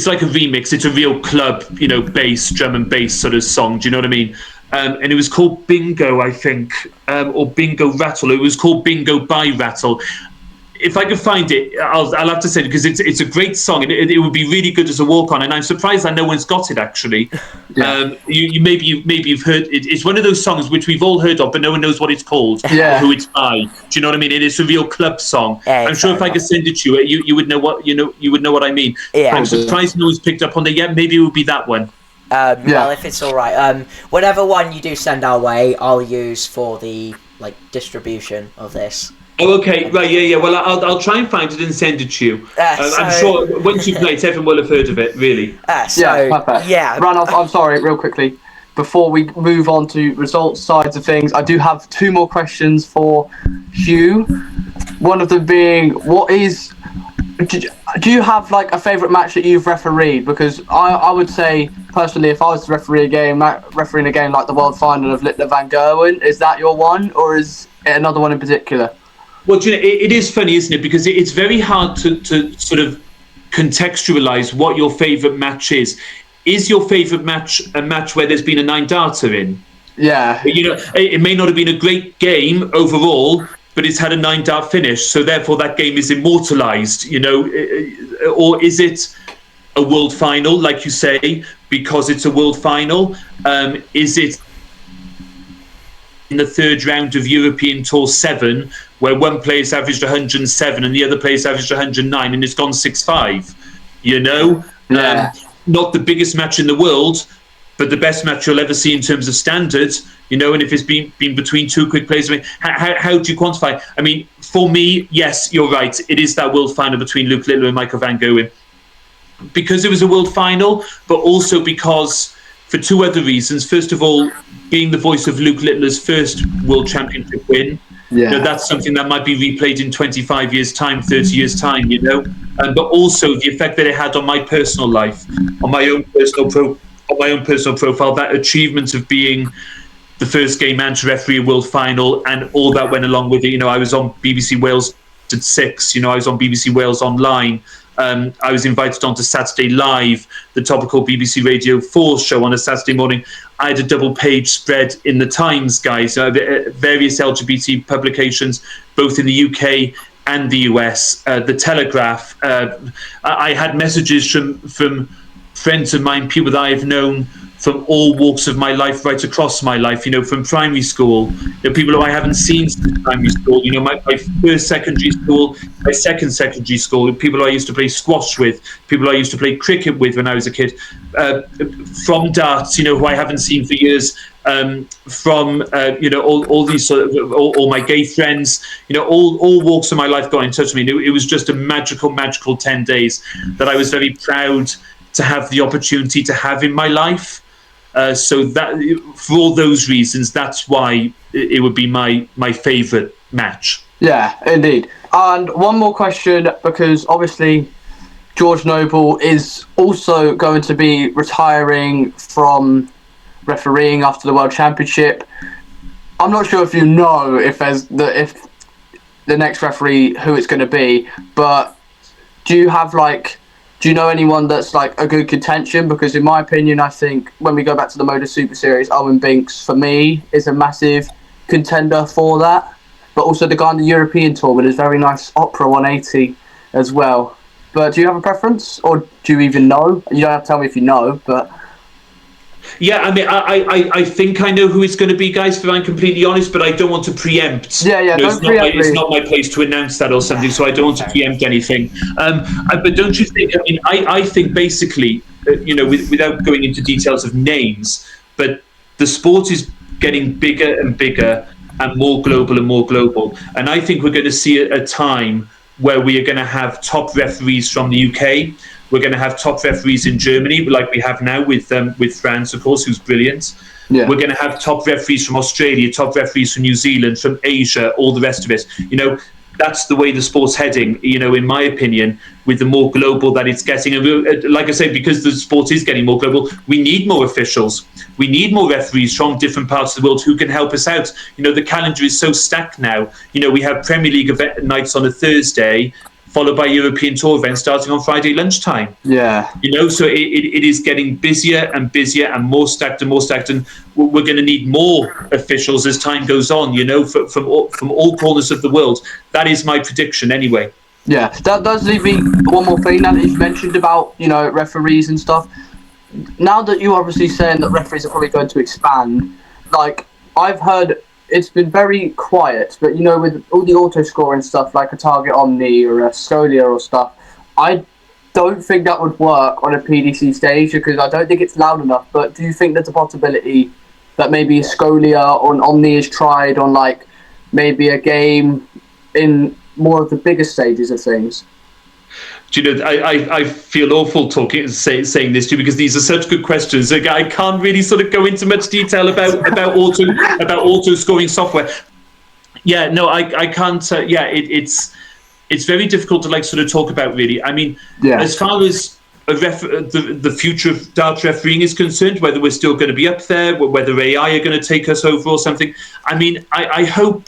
like a remix. It's a real club, bass, drum and bass sort of song. Do you know what I mean? And it was called Bingo, I think, or Bingo Rattle. It was called Bingo by Rattle. If I could find it, I'll have to say it, because it's a great song, and it would be really good as a walk-on. And I'm surprised that no one's got it actually. Yeah. Maybe you've heard it. It's one of those songs which we've all heard of, but no one knows what it's called, or who it's by. Do you know what I mean? It is a real club song. I'm sure if I could send it to you, you would know what you would know what I mean. Yeah. I'm surprised no one's picked up on it yet. Maybe it would be that one. Well, if it's all right, whatever one you do send our way, I'll use for the distribution of this. Oh, okay, right, yeah. Well, I'll try and find it and send it to you. I'm sure once you play it, everyone will have heard of it, really. Perfect. Yeah. Ranulph, I'm sorry, real quickly. Before we move on to results sides of things, I do have two more questions for Hugh. One of them being, do you have a favourite match that you've refereed? Because I would say, personally, if I was to refereeing a game like the World Final of Littler Van Gerwen, is that your one, or is it another one in particular? Well, it is funny, isn't it? Because it's very hard to sort of contextualise what your favourite match is. Is your favourite match a match where there's been a 9-darter in? Yeah. It may not have been a great game overall, but it's had a 9-dart finish, so therefore that game is immortalised, or is it a world final, like you say, because it's a world final? Is it in the third round of European Tour 7, where one player's averaged 107 and the other player's averaged 109, and it's gone 6-5? Yeah. Not the biggest match in the world, but the best match you'll ever see in terms of standards, and if it's been between two quick players. I mean, how do you quantify? I mean, for me, yes, you're right. It is that world final between Luke Littler and Michael Van Gerwen. Because it was a world final, but also because, for two other reasons. First of all, being the voice of Luke Littler's first world championship win, Yeah. That's something that might be replayed in 25 years' time, 30 years' time, but also the effect that it had on my personal life, on my own personal profile, that achievement of being the first gay man to referee a world final and all that went along with it. I was on BBC Wales at 6, I was on BBC Wales Online. I was invited on to Saturday Live, the topical BBC Radio 4 show on a Saturday morning. I had a double-page spread in the Times, guys, various LGBT publications, both in the UK and the US, the Telegraph. I had messages from friends of mine, people that I've known from all walks of my life, right across my life, from primary school, people who I haven't seen since primary school, my first secondary school, my second secondary school, people who I used to play squash with, people who I used to play cricket with when I was a kid, from darts, who I haven't seen for years, from, all these sort of, all my gay friends, all walks of my life got in touch with me. It was just a magical 10 days that I was very proud to have the opportunity to have in my life. So that, for all those reasons, that's why it would be my favourite match. Yeah, indeed. And one more question, because obviously George Noble is also going to be retiring from refereeing after the World Championship. I'm not sure if you know if the next referee who it's going to be, but do you know anyone that's like a good contention? Because in my opinion, I think when we go back to the Motor Super Series, Owen Binks, for me, is a massive contender for that. But also the guy on the European Tour with his very nice Opera 180 as well. But do you have a preference? Or do you even know? You don't have to tell me if you know, but... Yeah, I mean, I think I know who it's going to be, guys, if I'm completely honest, but I don't want to preempt. It's not my place to announce that or something, so I don't want to preempt anything. But don't you think, I think basically, without going into details of names, but the sport is getting bigger and bigger and more global and more global. And I think we're going to see a time where we are going to have top referees from the UK. We're going to have top referees in Germany, like we have now with France, of course, who's brilliant. Yeah. We're going to have top referees from Australia, top referees from New Zealand, from Asia, all the rest of it. That's the way the sport's heading, in my opinion, with the more global that it's getting. And like I say, because the sport is getting more global, we need more officials. We need more referees from different parts of the world who can help us out. The calendar is so stacked now. We have Premier League event nights on a Thursday, followed by European Tour events starting on Friday lunchtime. Yeah. So it is getting busier and busier and more stacked, and we're going to need more officials as time goes on, from all corners of the world. That is my prediction anyway. Yeah, that does leave me one more thing now that you've mentioned about, referees and stuff. Now that you're obviously saying that referees are probably going to expand, like, I've heard... It's been very quiet, but with all the auto scoring stuff like a Target Omni or a Scolia or stuff, I don't think that would work on a PDC stage because I don't think it's loud enough. But do you think there's a possibility that maybe a Scolia or an Omni is tried on like maybe a game in more of the bigger stages of things? Do you know, I feel awful saying this to you because these are such good questions. I can't really sort of go into much detail about auto scoring software. Yeah, no, I can't. It's very difficult to sort of talk about really. I mean, as far as the future of darts refereeing is concerned, whether we're still going to be up there, whether AI are going to take us over or something. I mean, I hope.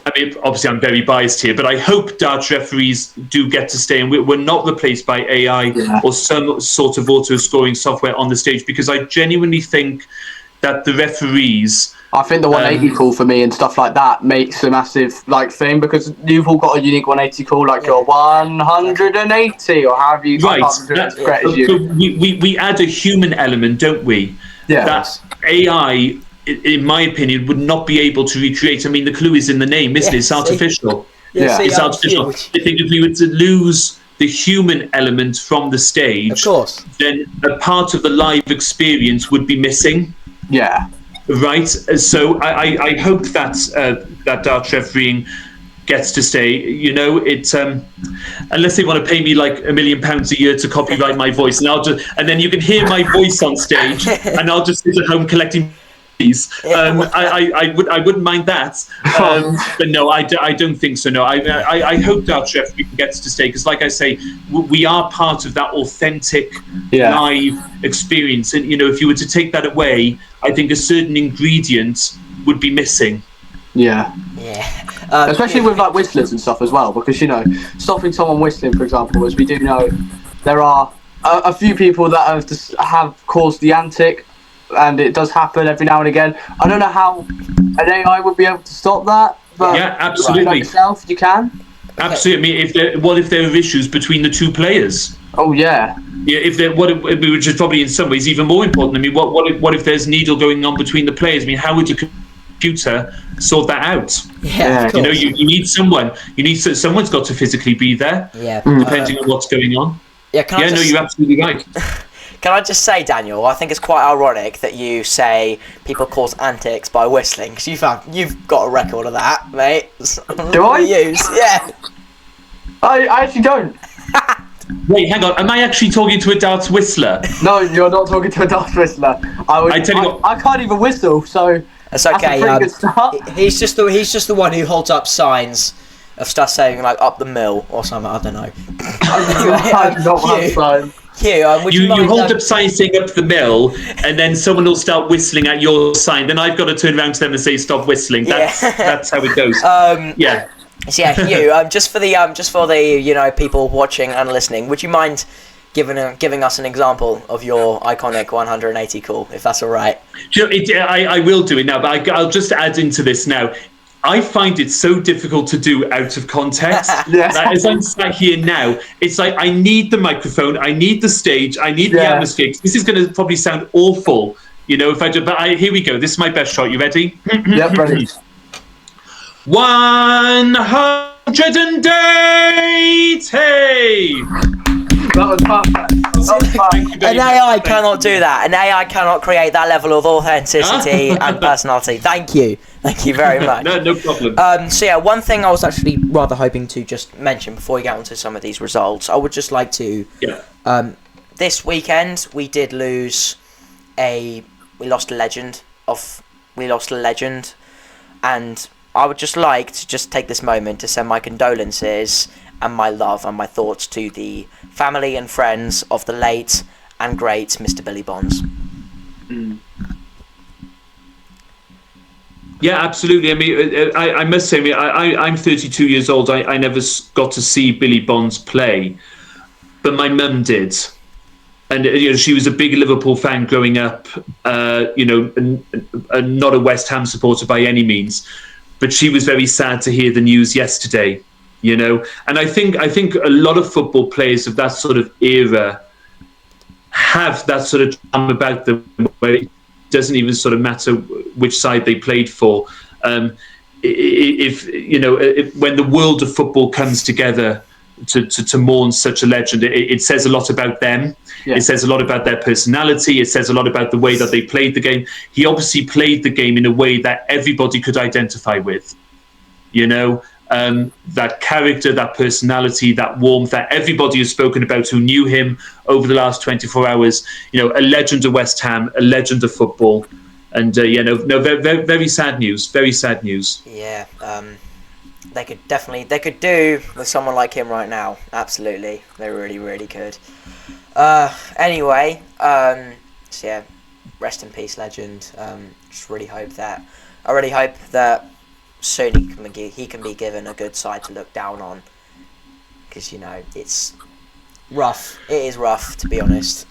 I mean, obviously, I'm very biased here, but I hope darts referees do get to stay and we're not replaced by AI or some sort of auto-scoring software on the stage, because I genuinely think that the referees... I think the 180 call for me and stuff like that makes a massive thing, because you've all got a unique 180 call, your 180 or however you... Right. We add a human element, don't we? Yeah. That AI... in my opinion, would not be able to recreate. I mean, the clue is in the name, isn't it? It's artificial. It's artificial. I think if we were to lose the human element from the stage, of course, then a part of the live experience would be missing. Yeah. Right? So I hope that darts refereeing gets to stay. Unless they want to pay me £1 million a year to copyright my voice, and then you can hear my voice on stage, and I'll just sit at home collecting I wouldn't mind that. But no, I don't think so. No, I hope Darts referee gets to stay because, like I say, we are part of that authentic live experience. And if you were to take that away, I think a certain ingredient would be missing. Yeah. Especially with like whistlers and stuff as well, because stopping someone whistling, for example, as we do know, there are a few people that have caused the antic, and it does happen every now and again. I don't know how an AI would be able to stop that, but yeah, absolutely. Yourself, you can. Absolutely. I mean, what if there are issues between the two players? Oh yeah. Yeah, which is probably in some ways even more important. I mean, what if there's needle going on between the players? I mean, how would you computer sort that out? Yeah, you need someone. Someone's got to physically be there. Yeah, depending on what's going on. Yeah, you're absolutely right. Can I just say, Daniel, I think it's quite ironic that you say people cause antics by whistling, because you've got a record of that, mate. Do I? Yeah. I actually don't. Wait, hang on. Am I actually talking to a darts whistler? No, you're not talking to a darts whistler. I can't even whistle, so it's okay. That's a pretty good start. He's just the one who holds up signs of stuff saying like "up the mill" or something. I don't know. You hold up signs saying "up the mill," and then someone will start whistling at your sign. Then I've got to turn around to them and say "stop whistling." That's how it goes. Yeah. So yeah, Hugh. Just for the people watching and listening, would you mind giving us an example of your iconic 180 call, if that's all right? I will do it now, but I'll just add into this now. I find it so difficult to do out of context. That as I'm sat here now, it's like I need the microphone, I need the stage, I need the atmosphere. This is going to probably sound awful, if I do. But here we go. This is my best shot. You ready? Yep, ready. 180. That was perfect. An AI cannot do that. An AI cannot create that level of authenticity and personality. Thank you very much. No problem. So yeah, one thing I was actually rather hoping to just mention before we get onto some of these results, I would just like to. This weekend we did lose we lost a legend, and I would just like to just take this moment to send my condolences and my love and my thoughts to the family and friends of the late and great Mr. Billy Bonds. Yeah, absolutely. I mean, I must say, I'm 32 years old. I never got to see Billy Bonds play, but my mum did. And she was a big Liverpool fan growing up, not a West Ham supporter by any means. But she was very sad to hear the news yesterday, And I think a lot of football players of that sort of era have that sort of charm about them, where it doesn't even sort of matter which side they played for. If when the world of football comes together to mourn such a legend, it says a lot about them. It says a lot about their personality. It says a lot about the way that they played the game. He obviously played the game in a way that everybody could identify with, that character, that personality, that warmth that everybody has spoken about who knew him over the last 24 hours. A legend of West Ham, a legend of football. And, very, very sad news. Very sad news. Yeah, they could do with someone like him right now. Absolutely, they really, really could. Anyway, so yeah, rest in peace, legend. Just really hope that soon he can be given a good side to look down on, because it's rough. It is rough, to be honest,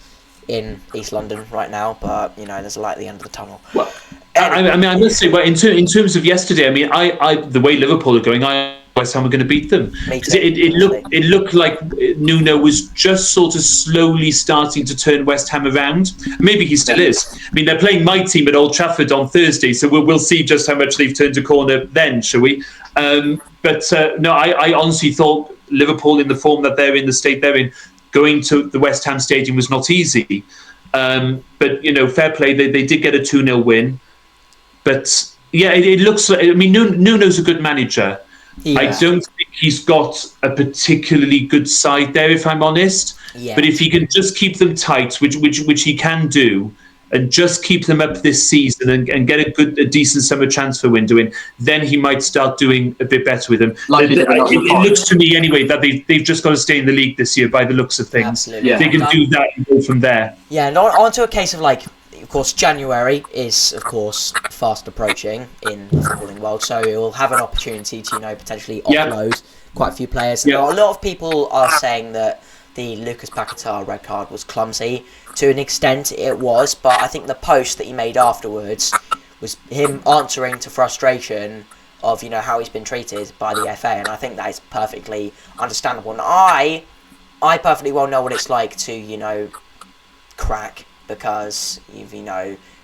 in East London right now. But there's a light at the end of the tunnel. Well, I must say, well, in terms of yesterday, I the way Liverpool are going, West Ham were going to beat them. It looked like Nuno was just sort of slowly starting to turn West Ham around. Maybe he still is. They're playing my team at Old Trafford on Thursday, so we'll see just how much they've turned a corner then, shall we? But I honestly thought Liverpool, in the form that they're in, the state they're in, going to the West Ham Stadium was not easy. But fair play, they did get a 2-0 win. But yeah, it looks like, Nuno's a good manager. Yeah. I don't think he's got a particularly good side there, if I'm honest. Yeah. But if he can just keep them tight, which he can do, and just keep them up this season and get a decent summer transfer window in, then he might start doing a bit better with them. It looks to me anyway that they've just got to stay in the league this year by the looks of things. Absolutely. They can do that and go from there. Yeah, and on to a case of like, of course, January is, of course, fast approaching in the footballing world, so it will have an opportunity to, potentially offload quite a few players. Yep. A lot of people are saying that the Lucas Paquetá red card was clumsy. To an extent, it was, but I think the post that he made afterwards was him answering to frustration of, how he's been treated by the FA, and I think that is perfectly understandable. And I perfectly well know what it's like to, crack because you've,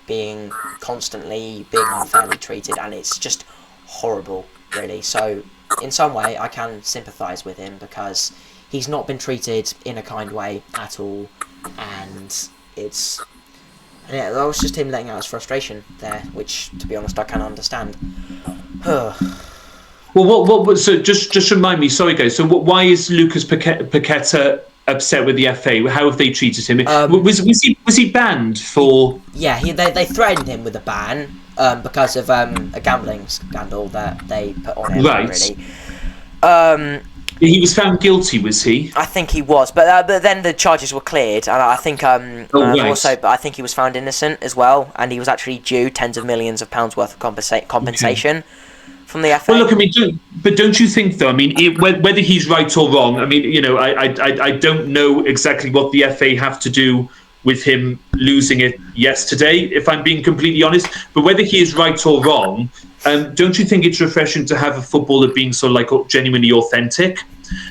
being constantly being unfairly treated, and it's just horrible, really. So in some way I can sympathise with him because he's not been treated in a kind way at all, and that was just him letting out his frustration there, which, to be honest, I can understand. Well, what? So just remind me, sorry guys. So why is Lucas Paquetá upset with the FA? How have they treated him? Was he banned for? Yeah, they threatened him with a ban because of a gambling scandal that they put on him. Right. Really. He was found guilty, was he? I think he was, but then the charges were cleared, and I think also, but I think he was found innocent as well, and he was actually due tens of millions of pounds worth of compensation from the FA. Well, look, I mean, but don't you think though? I mean, whether he's right or wrong, I mean, I don't know exactly what the FA have to do with him losing it yesterday, if I'm being completely honest. But whether he is right or wrong, don't you think it's refreshing to have a footballer being so like genuinely authentic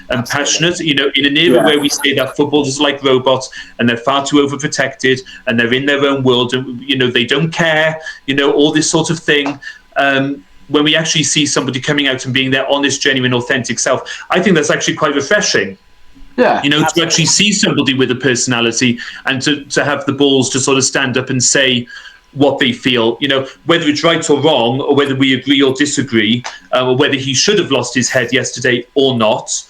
and passionate? In an era where we say that footballers are like robots and they're far too overprotected and they're in their own world and they don't care, all this sort of thing. When we actually see somebody coming out and being their honest, genuine, authentic self, I think that's actually quite refreshing. Yeah, to actually see somebody with a personality and to have the balls to sort of stand up and say what they feel, whether it's right or wrong, or whether we agree or disagree, or whether he should have lost his head yesterday or not.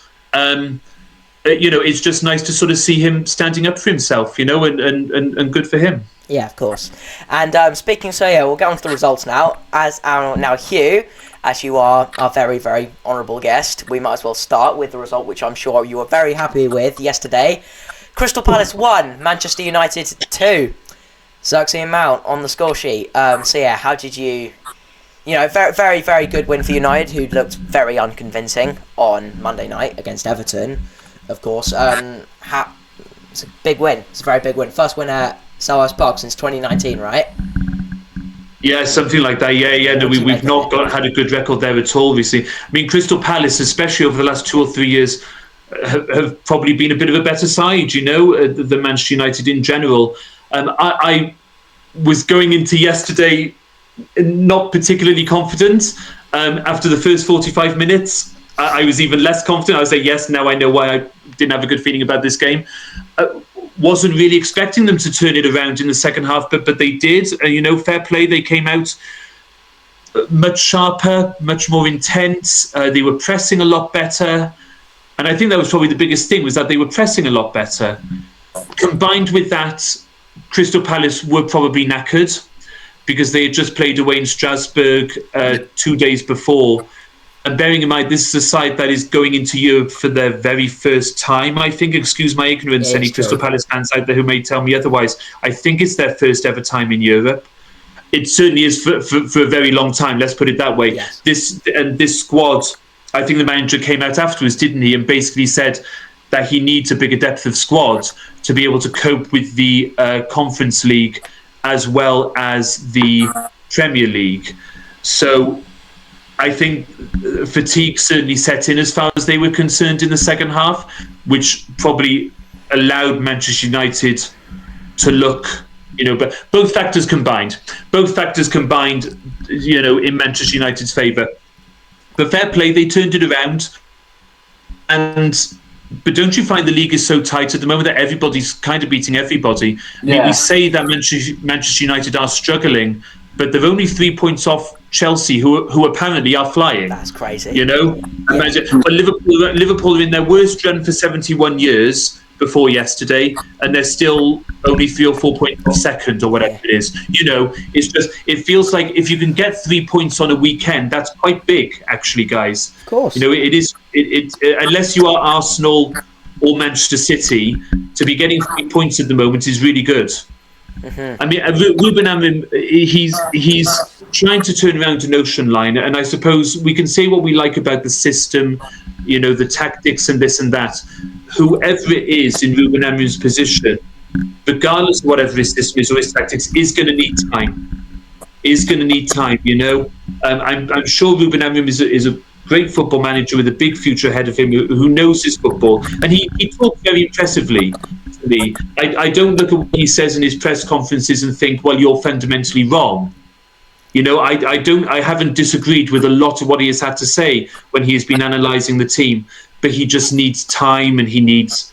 It's just nice to sort of see him standing up for himself, and good for him. Yeah, of course. And speaking, we'll get on to the results now. Now, Hugh, as you are our very, very honourable guest, we might as well start with the result, which I'm sure you were very happy with yesterday. Crystal Palace 1, Manchester United 2. Xerxes Mount on the score sheet. How did you... very, very, very good win for United, who looked very unconvincing on Monday night against Everton, of course. It's a big win. It's a very big win. First win at Selhurst Park since 2019, right? Yeah, something like that. Yeah. No, we've not had a good record there at all, recently. I mean, Crystal Palace, especially over the last 2 or 3 years, have probably been a bit of a better side, than Manchester United in general. I was going into yesterday not particularly confident. After the first 45 minutes, I was even less confident. I was like, yes, now I know why I didn't have a good feeling about this game. Wasn't really expecting them to turn it around in the second half, but they did. Fair play. They came out much sharper, much more intense. They were pressing a lot better. And I think that was probably the biggest thing, was that they were pressing a lot better. Combined with that, Crystal Palace were probably knackered because they had just played away in Strasbourg 2 days before. And bearing in mind, this is a side that is going into Europe for their very first time, I think. Excuse my ignorance, any Crystal Palace fans out there who may tell me otherwise. I think it's their first ever time in Europe. It certainly is for a very long time, let's put it that way. Yes. This squad, I think the manager came out afterwards, didn't he, and basically said that he needs a bigger depth of squad to be able to cope with the Conference League as well as the Premier League. So I think fatigue certainly set in as far as they were concerned in the second half, which probably allowed Manchester United to look, but both factors combined, in Manchester United's favour. But fair play, they turned it around. But don't you find the league is so tight at the moment that everybody's kind of beating everybody? Yeah. We say that Manchester United are struggling, but they're only 3 points off Chelsea, who apparently are flying. That's crazy. But Liverpool are in their worst run for 71 years, before yesterday, and they're still only 3 or 4 points off second or whatever it is. It feels like if you can get 3 points on a weekend, that's quite big, actually, guys. Of course. It is. Unless you are Arsenal or Manchester City, to be getting 3 points at the moment is really good. I mean, Ruben Amorim, he's trying to turn around an ocean liner, and I suppose we can say what we like about the system, the tactics and this and that. Whoever it is in Ruben Amorim's position, regardless of whatever his system is or his tactics, is going to need time. I'm sure Ruben Amorim is a great football manager with a big future ahead of him who knows his football, and he talks very impressively to me. I don't look at what he says in his press conferences and think, well, you're fundamentally wrong. I haven't disagreed with a lot of what he has had to say when he has been analysing the team, but he just needs time, and he needs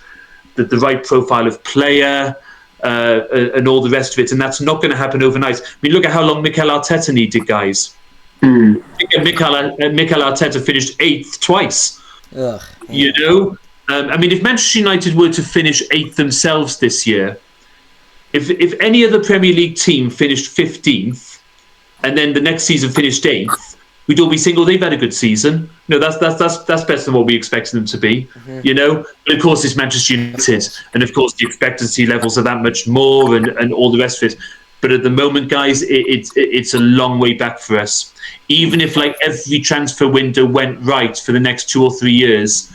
the right profile of player and all the rest of it, and that's not going to happen overnight. I mean, look at how long Mikel Arteta needed, guys. Mikel Arteta finished 8th twice. Ugh, I mean, if Manchester United were to finish 8th themselves this year, if any other Premier League team finished 15th and then the next season finished 8th, we'd all be saying, they've had a good season. That's better than what we expected them to be. But of course it's Manchester United, and of course the expectancy levels are that much more, and all the rest of it. But at the moment, guys, it's a long way back for us. Even if every transfer window went right for the next 2 or 3 years,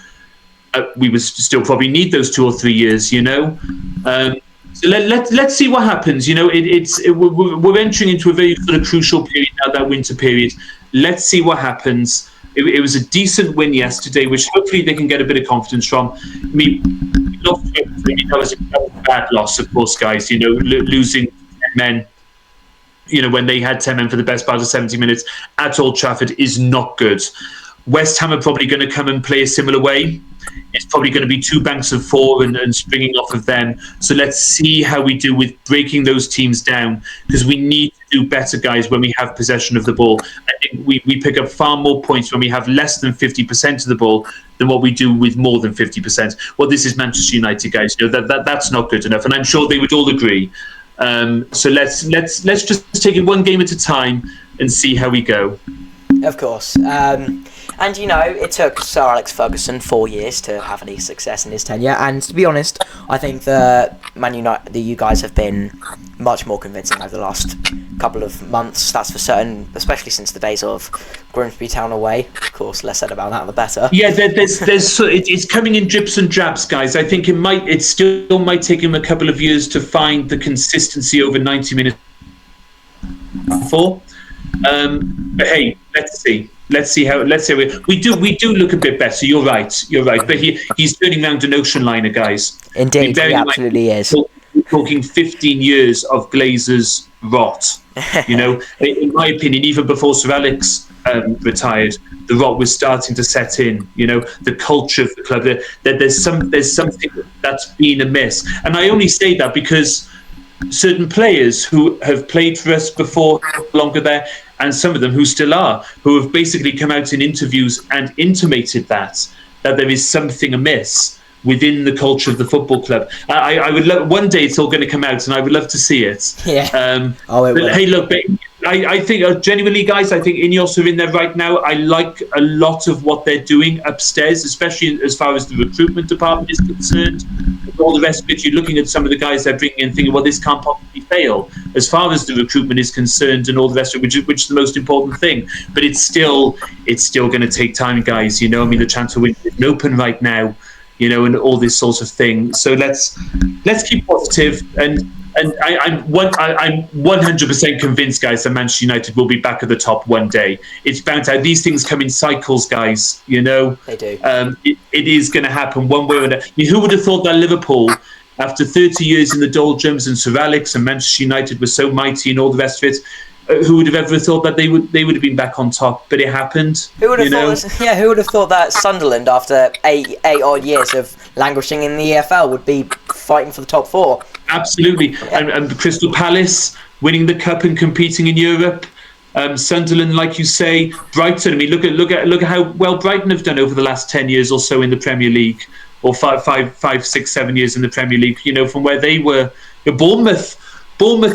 we would still probably need those 2 or 3 years. So let's see what happens. We're entering into a very sort of crucial period now, that winter period. Let's see what happens. It was a decent win yesterday, which hopefully they can get a bit of confidence from. I mean, that was a bad loss, of course, guys. Losing 10 men, when they had 10 men for the best part of 70 minutes at Old Trafford is not good. West Ham are probably going to come and play a similar way. It's probably going to be 2 banks of 4 and springing off of them. So let's see how we do with breaking those teams down, because we need to do better, guys, when we have possession of the ball. I think we pick up far more points when we have less than 50% of the ball than what we do with more than 50%. Well, this is Manchester United, guys. That's not good enough, and I'm sure they would all agree. So let's just take it one game at a time and see how we go. Of course. And it took Sir Alex Ferguson 4 years to have any success in his tenure. And to be honest, I think that you guys have been much more convincing over the last couple of months. That's for certain, especially since the days of Grimsby Town away. Of course, less said about that, the better. Yeah, it's coming in drips and drabs, guys. I think it still might take him a couple of years to find the consistency over 90 minutes. But hey, let's see. We do look a bit better. You're right. But he's turning around an ocean liner, guys. Indeed, he absolutely is. We're talking 15 years of Glazer's rot. In my opinion, even before Sir Alex retired, the rot was starting to set in. The culture of the club. There's something that's been amiss, and I only say that because certain players who have played for us before longer there, and some of them who still are, who have basically come out in interviews and intimated that there is something amiss within the culture of the football club. I would love, one day it's all going to come out, and I would love to see it. Yeah. Hey, look, I think genuinely, guys, I think Ineos are in there right now. I like a lot of what they're doing upstairs, especially as far as the recruitment department is concerned. All the rest of it, you're looking at some of the guys they're bringing in, thinking, well, this can't possibly fail as far as the recruitment is concerned, and all the rest of it, which is the most important thing. But it's still going to take time, guys. The transfer window is open right now. And all this sort of thing. So let's keep positive, and I'm 100% convinced, guys, that Manchester United will be back at the top one day. It's bound to. These things come in cycles, guys. They do. It is going to happen one way or another. Who would have thought that Liverpool, after 30 years in the doldrums, and Sir Alex and Manchester United were so mighty and all the rest of it, who would have ever thought that they would have been back on top? But it happened. Who would have thought? Yeah, who would have thought that Sunderland, after eight odd years of languishing in the EFL, would be fighting for the top 4? Absolutely. Yeah. And Crystal Palace winning the cup and competing in Europe. Sunderland, like you say, Brighton. I mean, look at how well Brighton have done over the last 10 years or so in the Premier League. or five, 6, 7 years in the Premier League. You know, from where they were. Bournemouth,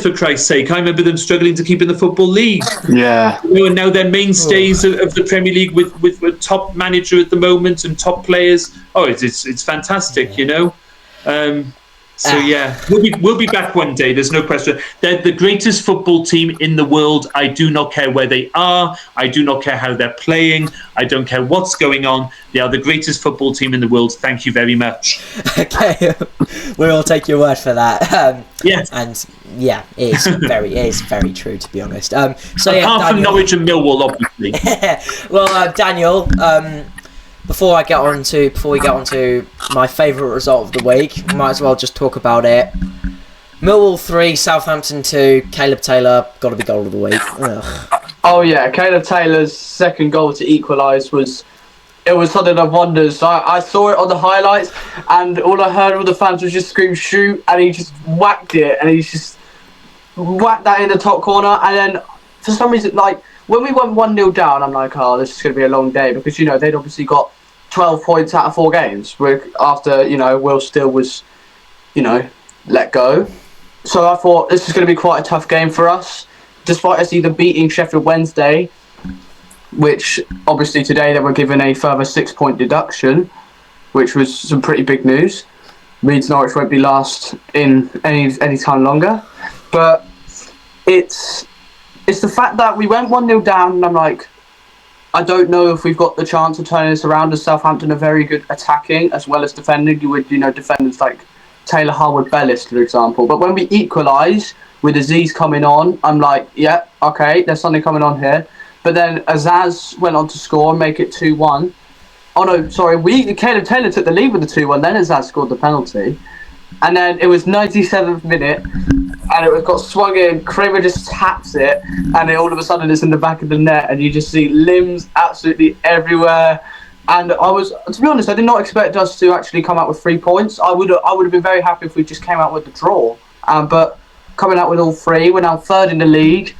for Christ's sake, I remember them struggling to keep in the Football League. Yeah. You know, and now they're mainstays of the Premier League with a top manager at the moment and top players. Oh, it's fantastic, you know. So yeah, we'll be back one day. There's no question. They're the greatest football team in the world. I do not care where they are. I do not care how they're playing. I don't care what's going on. They are the greatest football team in the world. Thank you very much. Okay, we'll all take your word for that. Yes. And yeah, it is very true, to be honest. So apart from Norwich and Millwall, obviously. Well, Daniel. Before we get on to my favourite result of the week, might as well just talk about it. Millwall 3, Southampton 2, Caleb Taylor, got to be goal of the week. Ugh. Oh yeah, Caleb Taylor's second goal to equalise was something of wonders. I saw it on the highlights, and all I heard all the fans was just scream shoot, and he just whacked it, and he just whacked that in the top corner, and then for some reason, like, when we went 1-0 down, I'm like, oh, this is going to be a long day, because, you know, they'd obviously got 12 points out of 4 games after, you know, Will Still was, you know, let go. So I thought this is going to be quite a tough game for us, despite us either beating Sheffield Wednesday, which obviously today they were given a further 6-point deduction, which was some pretty big news. Means Norwich won't be last in any time longer. But it's the fact that we went 1-0 down, and I'm like, I don't know if we've got the chance of turning this around, as Southampton are very good attacking as well as defending. You would, you know, defenders like Taylor Harwood-Bellis, for example. But when we equalise with Aziz coming on, I'm like, yeah, okay, there's something coming on here. But then Azaz went on to score and make it 2-1. Oh no, sorry, Caleb Taylor took the lead with the 2-1, then Azaz scored the penalty. And then it was 97th minute, and it got swung in. Kramer just taps it, and then all of a sudden it's in the back of the net, and you just see limbs absolutely everywhere. And to be honest, I did not expect us to actually come out with 3 points. I would have been very happy if we just came out with the draw. But coming out with all 3, we're now 3rd in the league.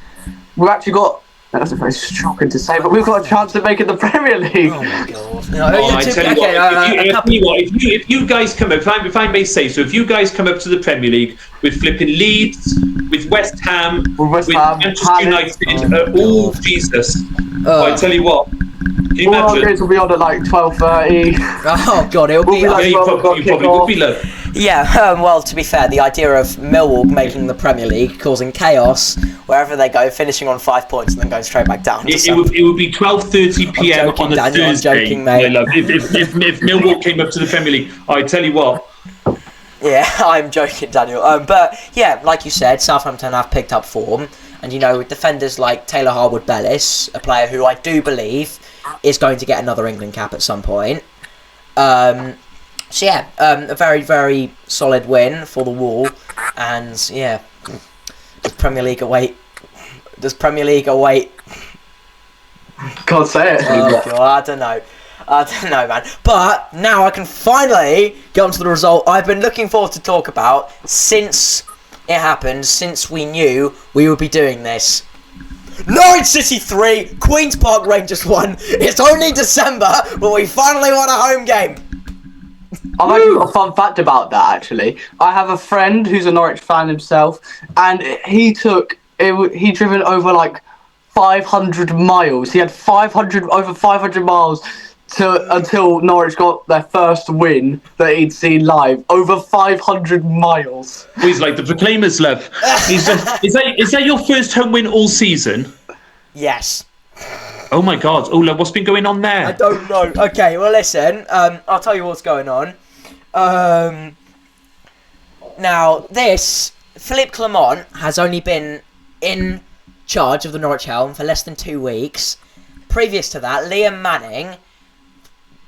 We've actually got. That's very shocking to say, but we've got a chance to make it the Premier League. Oh my god! I tell you what, if you guys come up, if I may say so, if you guys come up to the Premier League with flipping Leeds, with West Ham, with Manchester United, Jesus! I tell you what, can you imagine? Games will be on at like 12:30. Oh god, it'll be. Like you probably would be low. Yeah, well, to be fair, the idea of Millwall making the Premier League, causing chaos wherever they go, finishing on 5 points and then going straight back down. It would be 12:30 p.m. on a Thursday. I'm joking, mate. My love. If Millwall came up to the Premier League, I tell you what. Yeah, I'm joking, Daniel. But yeah, like you said, Southampton have picked up form, and you know, with defenders like Taylor Harwood-Bellis, a player who I do believe is going to get another England cap at some point. So yeah, a very, very solid win for the Wall, and yeah, does Premier League await? Can't say it. Oh god, I don't know, man. But now I can finally get onto the result I've been looking forward to talk about since it happened, since we knew we would be doing this. Norwich City 3, Queen's Park Rangers 1. It's only December, but we finally won a home game. I've actually got a fun fact about that, actually. I have a friend who's a Norwich fan himself, and he driven over like 500 miles. He had over 500 miles until Norwich got their first win that he'd seen live. Over 500 miles. He's like the Proclaimers, love. Is that your first home win all season? Yes. Oh my god. Oh, what's been going on there? I don't know. Okay, well listen, I'll tell you what's going on. Now, Philippe Clement has only been in charge of the Norwich Helm for less than 2 weeks. Previous to that, Liam Manning,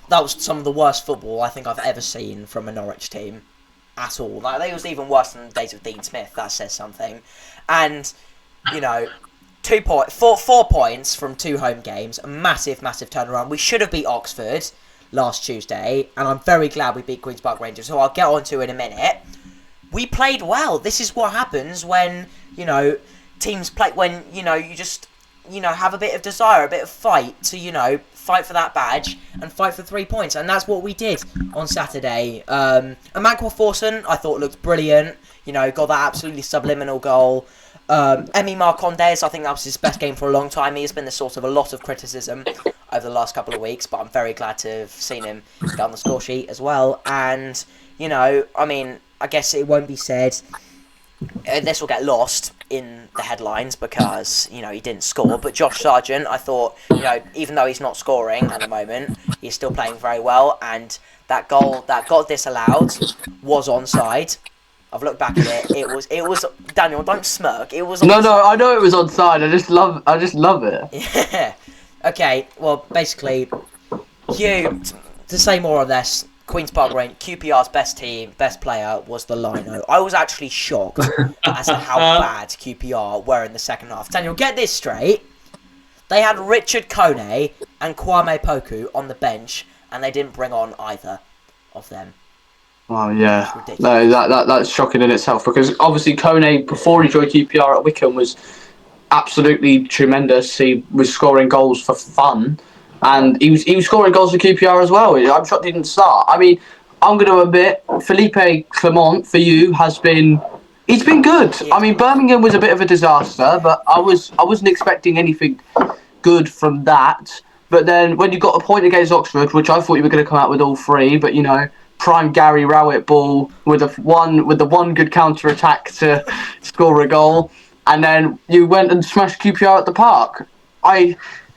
that was some of the worst football I think I've ever seen from a Norwich team at all. Like, they was even worse than the days of Dean Smith. That says something. And, you know, 4 points from 2 home games, a massive turnaround. We should have beat Oxford last Tuesday, and I'm very glad we beat Queen's Park Rangers, who I'll get onto in a minute. We played well. This is what happens when, you know, teams play, when, you know, you just, you know, have a bit of desire, a bit of fight to, you know, fight for that badge and fight for 3 points, and that's what we did on Saturday. And Michael Forson, I thought, looked brilliant. You know, got that absolutely subliminal goal. Emi Marcondes, I think that was his best game for a long time. He has been the source of a lot of criticism over the last couple of weeks, but I'm very glad to have seen him get on the score sheet as well. And, you know, I mean, I guess it won't be said, this will get lost in the headlines because, you know, he didn't score. But Josh Sargent, I thought, you know, even though he's not scoring at the moment, he's still playing very well. And that goal that got disallowed was onside. I've looked back at it. It was Daniel, don't smirk. It was onside. No, I know it was onside. I just love it. Yeah. Okay. Well, basically, to say more on this, Queen's Park Rangers, QPR's best team, best player was the lino. I was actually shocked as to how bad QPR were in the second half. Daniel, get this straight. They had Richard Kone and Kwame Poku on the bench, and they didn't bring on either of them. Oh yeah, no, that's shocking in itself, because obviously Kone, before he joined QPR at Wycombe, was absolutely tremendous. He was scoring goals for fun, and he was scoring goals for QPR as well. I'm shocked he didn't start. I mean, I'm going to admit, Philippe Clement for you he's been good. I mean, Birmingham was a bit of a disaster, but I wasn't expecting anything good from that. But then when you got a point against Oxford, which I thought you were going to come out with all three, but you know, prime Gary Rowett ball with the one good counter attack to score a goal, and then you went and smashed QPR at the Park.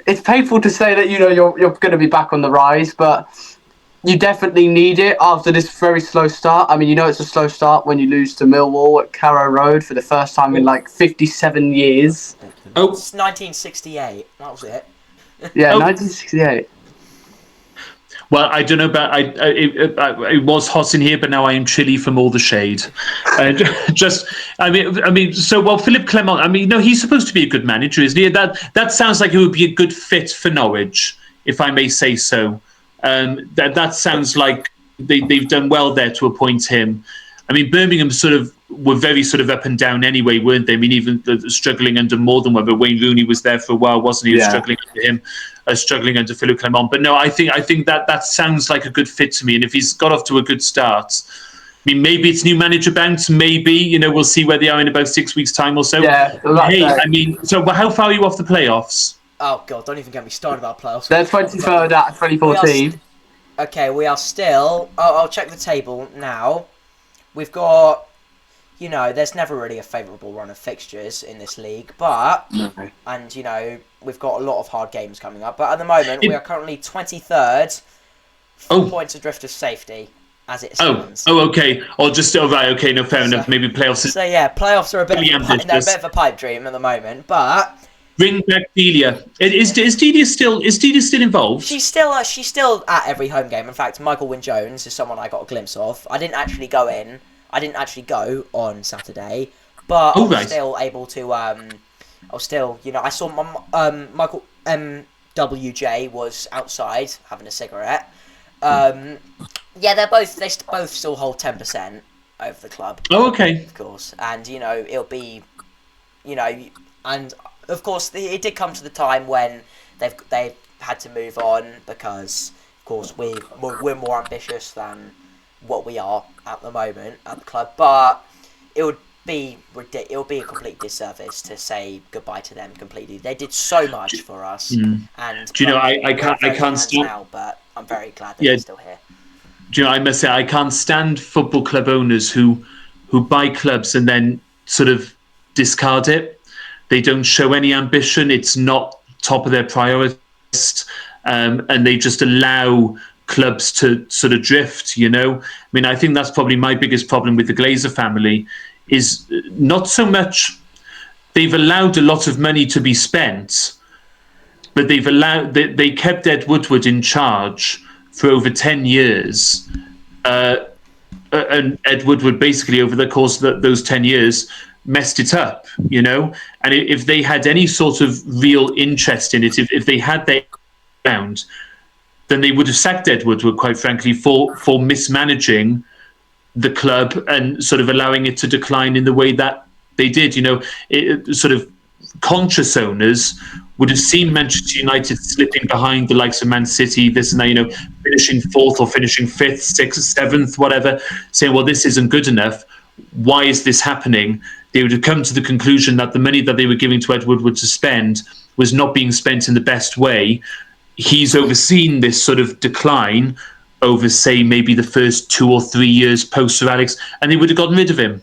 It's painful to say that, you know, you're going to be back on the rise, but you definitely need it after this very slow start. I mean, you know, it's a slow start when you lose to Millwall at Carrow Road for the first time in like 57 years. Oh, it's 1968. That was it. Yeah, 1968. Well, I don't know about it was hot in here, but now I am chilly from all the shade. And Philippe Clement. I mean, no, he's supposed to be a good manager, isn't he? That sounds like he would be a good fit for Norwich, if I may say so. That sounds like they've done well there to appoint him. I mean, Birmingham were very up and down anyway, weren't they? I mean, even struggling under more than one, but Wayne Rooney was there for a while, wasn't he? Yeah. Struggling under him, struggling under Philippe Clement. But no, I think that sounds like a good fit to me. And if he's got off to a good start, I mean, maybe it's new manager bounce. Maybe, you know, we'll see where they are in about 6 weeks' time or so. Yeah. Hey, I mean, so how far are you off the playoffs? Oh God, don't even get me started about playoffs. They're 23rd at 2014. We are still. I'll check the table now. We've got, you know, there's never really a favourable run of fixtures in this league, but, and, you know, we've got a lot of hard games coming up, but at the moment, we are currently 23rd, 4 points adrift of safety, as it stands. Okay. Right, okay, no, fair enough, maybe playoffs. So, yeah, playoffs are a bit of a pipe dream at the moment, but... Bring back Delia. Is Delia still involved? She's still at every home game. In fact, Michael Wynne-Jones is someone I got a glimpse of. I didn't actually go on Saturday, but I was still able to. I saw Michael MWJ was outside having a cigarette. Yeah, they both still hold 10% over the club. Oh, okay. Of course, and you know it'll be, you know, and. Of course, it did come to the time when they've had to move on because, of course, we're more ambitious than what we are at the moment at the club. But it would be a complete disservice to say goodbye to them completely. They did so much for us, and do you know I can't stand now, but I'm very glad that they're still here. Do you know, I must say I can't stand football club owners who buy clubs and then sort of discard it. They don't show any ambition. It's not top of their priority list, and they just allow clubs to sort of drift, you know? I mean, I think that's probably my biggest problem with the Glazer family is not so much they've allowed a lot of money to be spent, but they kept Ed Woodward in charge for over 10 years. And Ed Woodward basically over the course of those 10 years messed it up, you know? And if they had any sort of real interest in it, if they had their ground, then they would have sacked Ed Woodward, quite frankly, for mismanaging the club and sort of allowing it to decline in the way that they did. You know, it sort of conscious owners would have seen Manchester United slipping behind the likes of Man City, this and that, finishing fourth or finishing fifth, sixth, seventh, whatever, saying, well, this isn't good enough. Why is this happening? They would have come to the conclusion that the money that they were giving to Ed Woodward to spend was not being spent in the best way. He's overseen this sort of decline over, say, maybe the first 2 or 3 years post Sir Alex, and they would have gotten rid of him.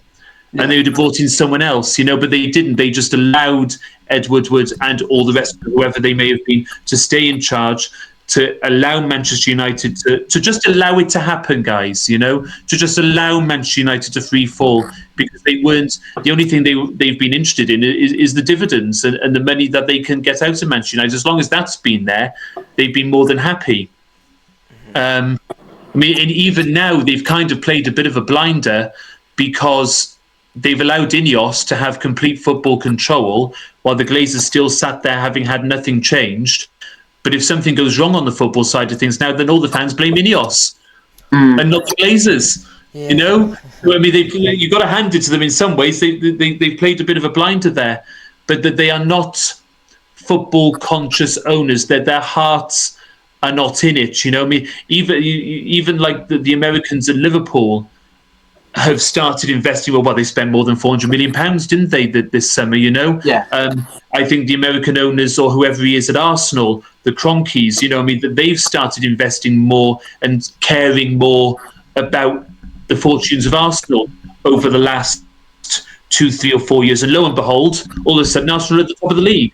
Yeah. And they would have brought in someone else, but they didn't. They just allowed Ed Woodward and all the rest, whoever they may have been, to stay in charge, to allow Manchester United to just allow it to happen, guys, to just allow Manchester United to free fall, because they weren't, the only thing they've been interested in is the dividends and the money that they can get out of Manchester United. As long as that's been there, they've been more than happy. And even now they've kind of played a bit of a blinder, because they've allowed Ineos to have complete football control while the Glazers still sat there having had nothing changed. But if something goes wrong on the football side of things now, then all the fans blame Ineos and not the Glazers. Yeah. You've got to hand it to them in some ways. They've played a bit of a blinder there, but that they are not football conscious owners. That their hearts are not in it. Even like the Americans at Liverpool have started investing. Well, they spent more than £400 million, didn't they, this summer? Yeah. I think the American owners, or whoever he is at Arsenal, the Cronkies, that they've started investing more and caring more about the fortunes of Arsenal over the last 2, 3 or 4 years. And lo and behold, all of a sudden Arsenal are at the top of the league.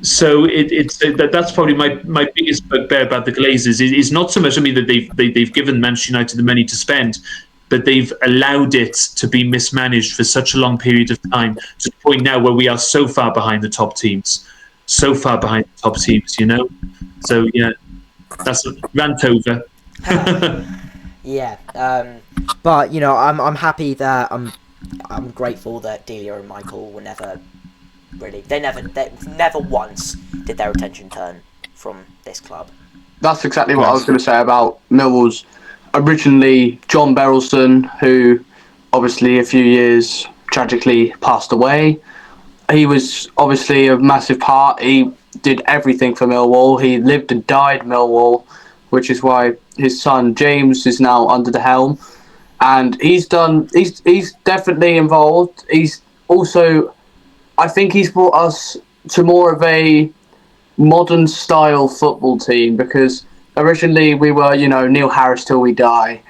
So that's probably my biggest bugbear about the Glazers. Is not so much that they've given Manchester United the money to spend, but they've allowed it to be mismanaged for such a long period of time, to the point now where we are so far behind the top teams. So yeah, that's a rant over. Yeah, but I'm happy that I'm grateful that Delia and Michael were never really. They never once did their attention turn from this club. That's exactly what I was going to say about Millwall's. Originally, John Berylson, who obviously a few years tragically passed away. He was obviously a massive part. He did everything for Millwall. He lived and died Millwall, which is why his son James is now under the helm. And he's definitely involved. He's also, I think he's brought us to more of a modern style football team, because originally we were, Neil Harris till we die,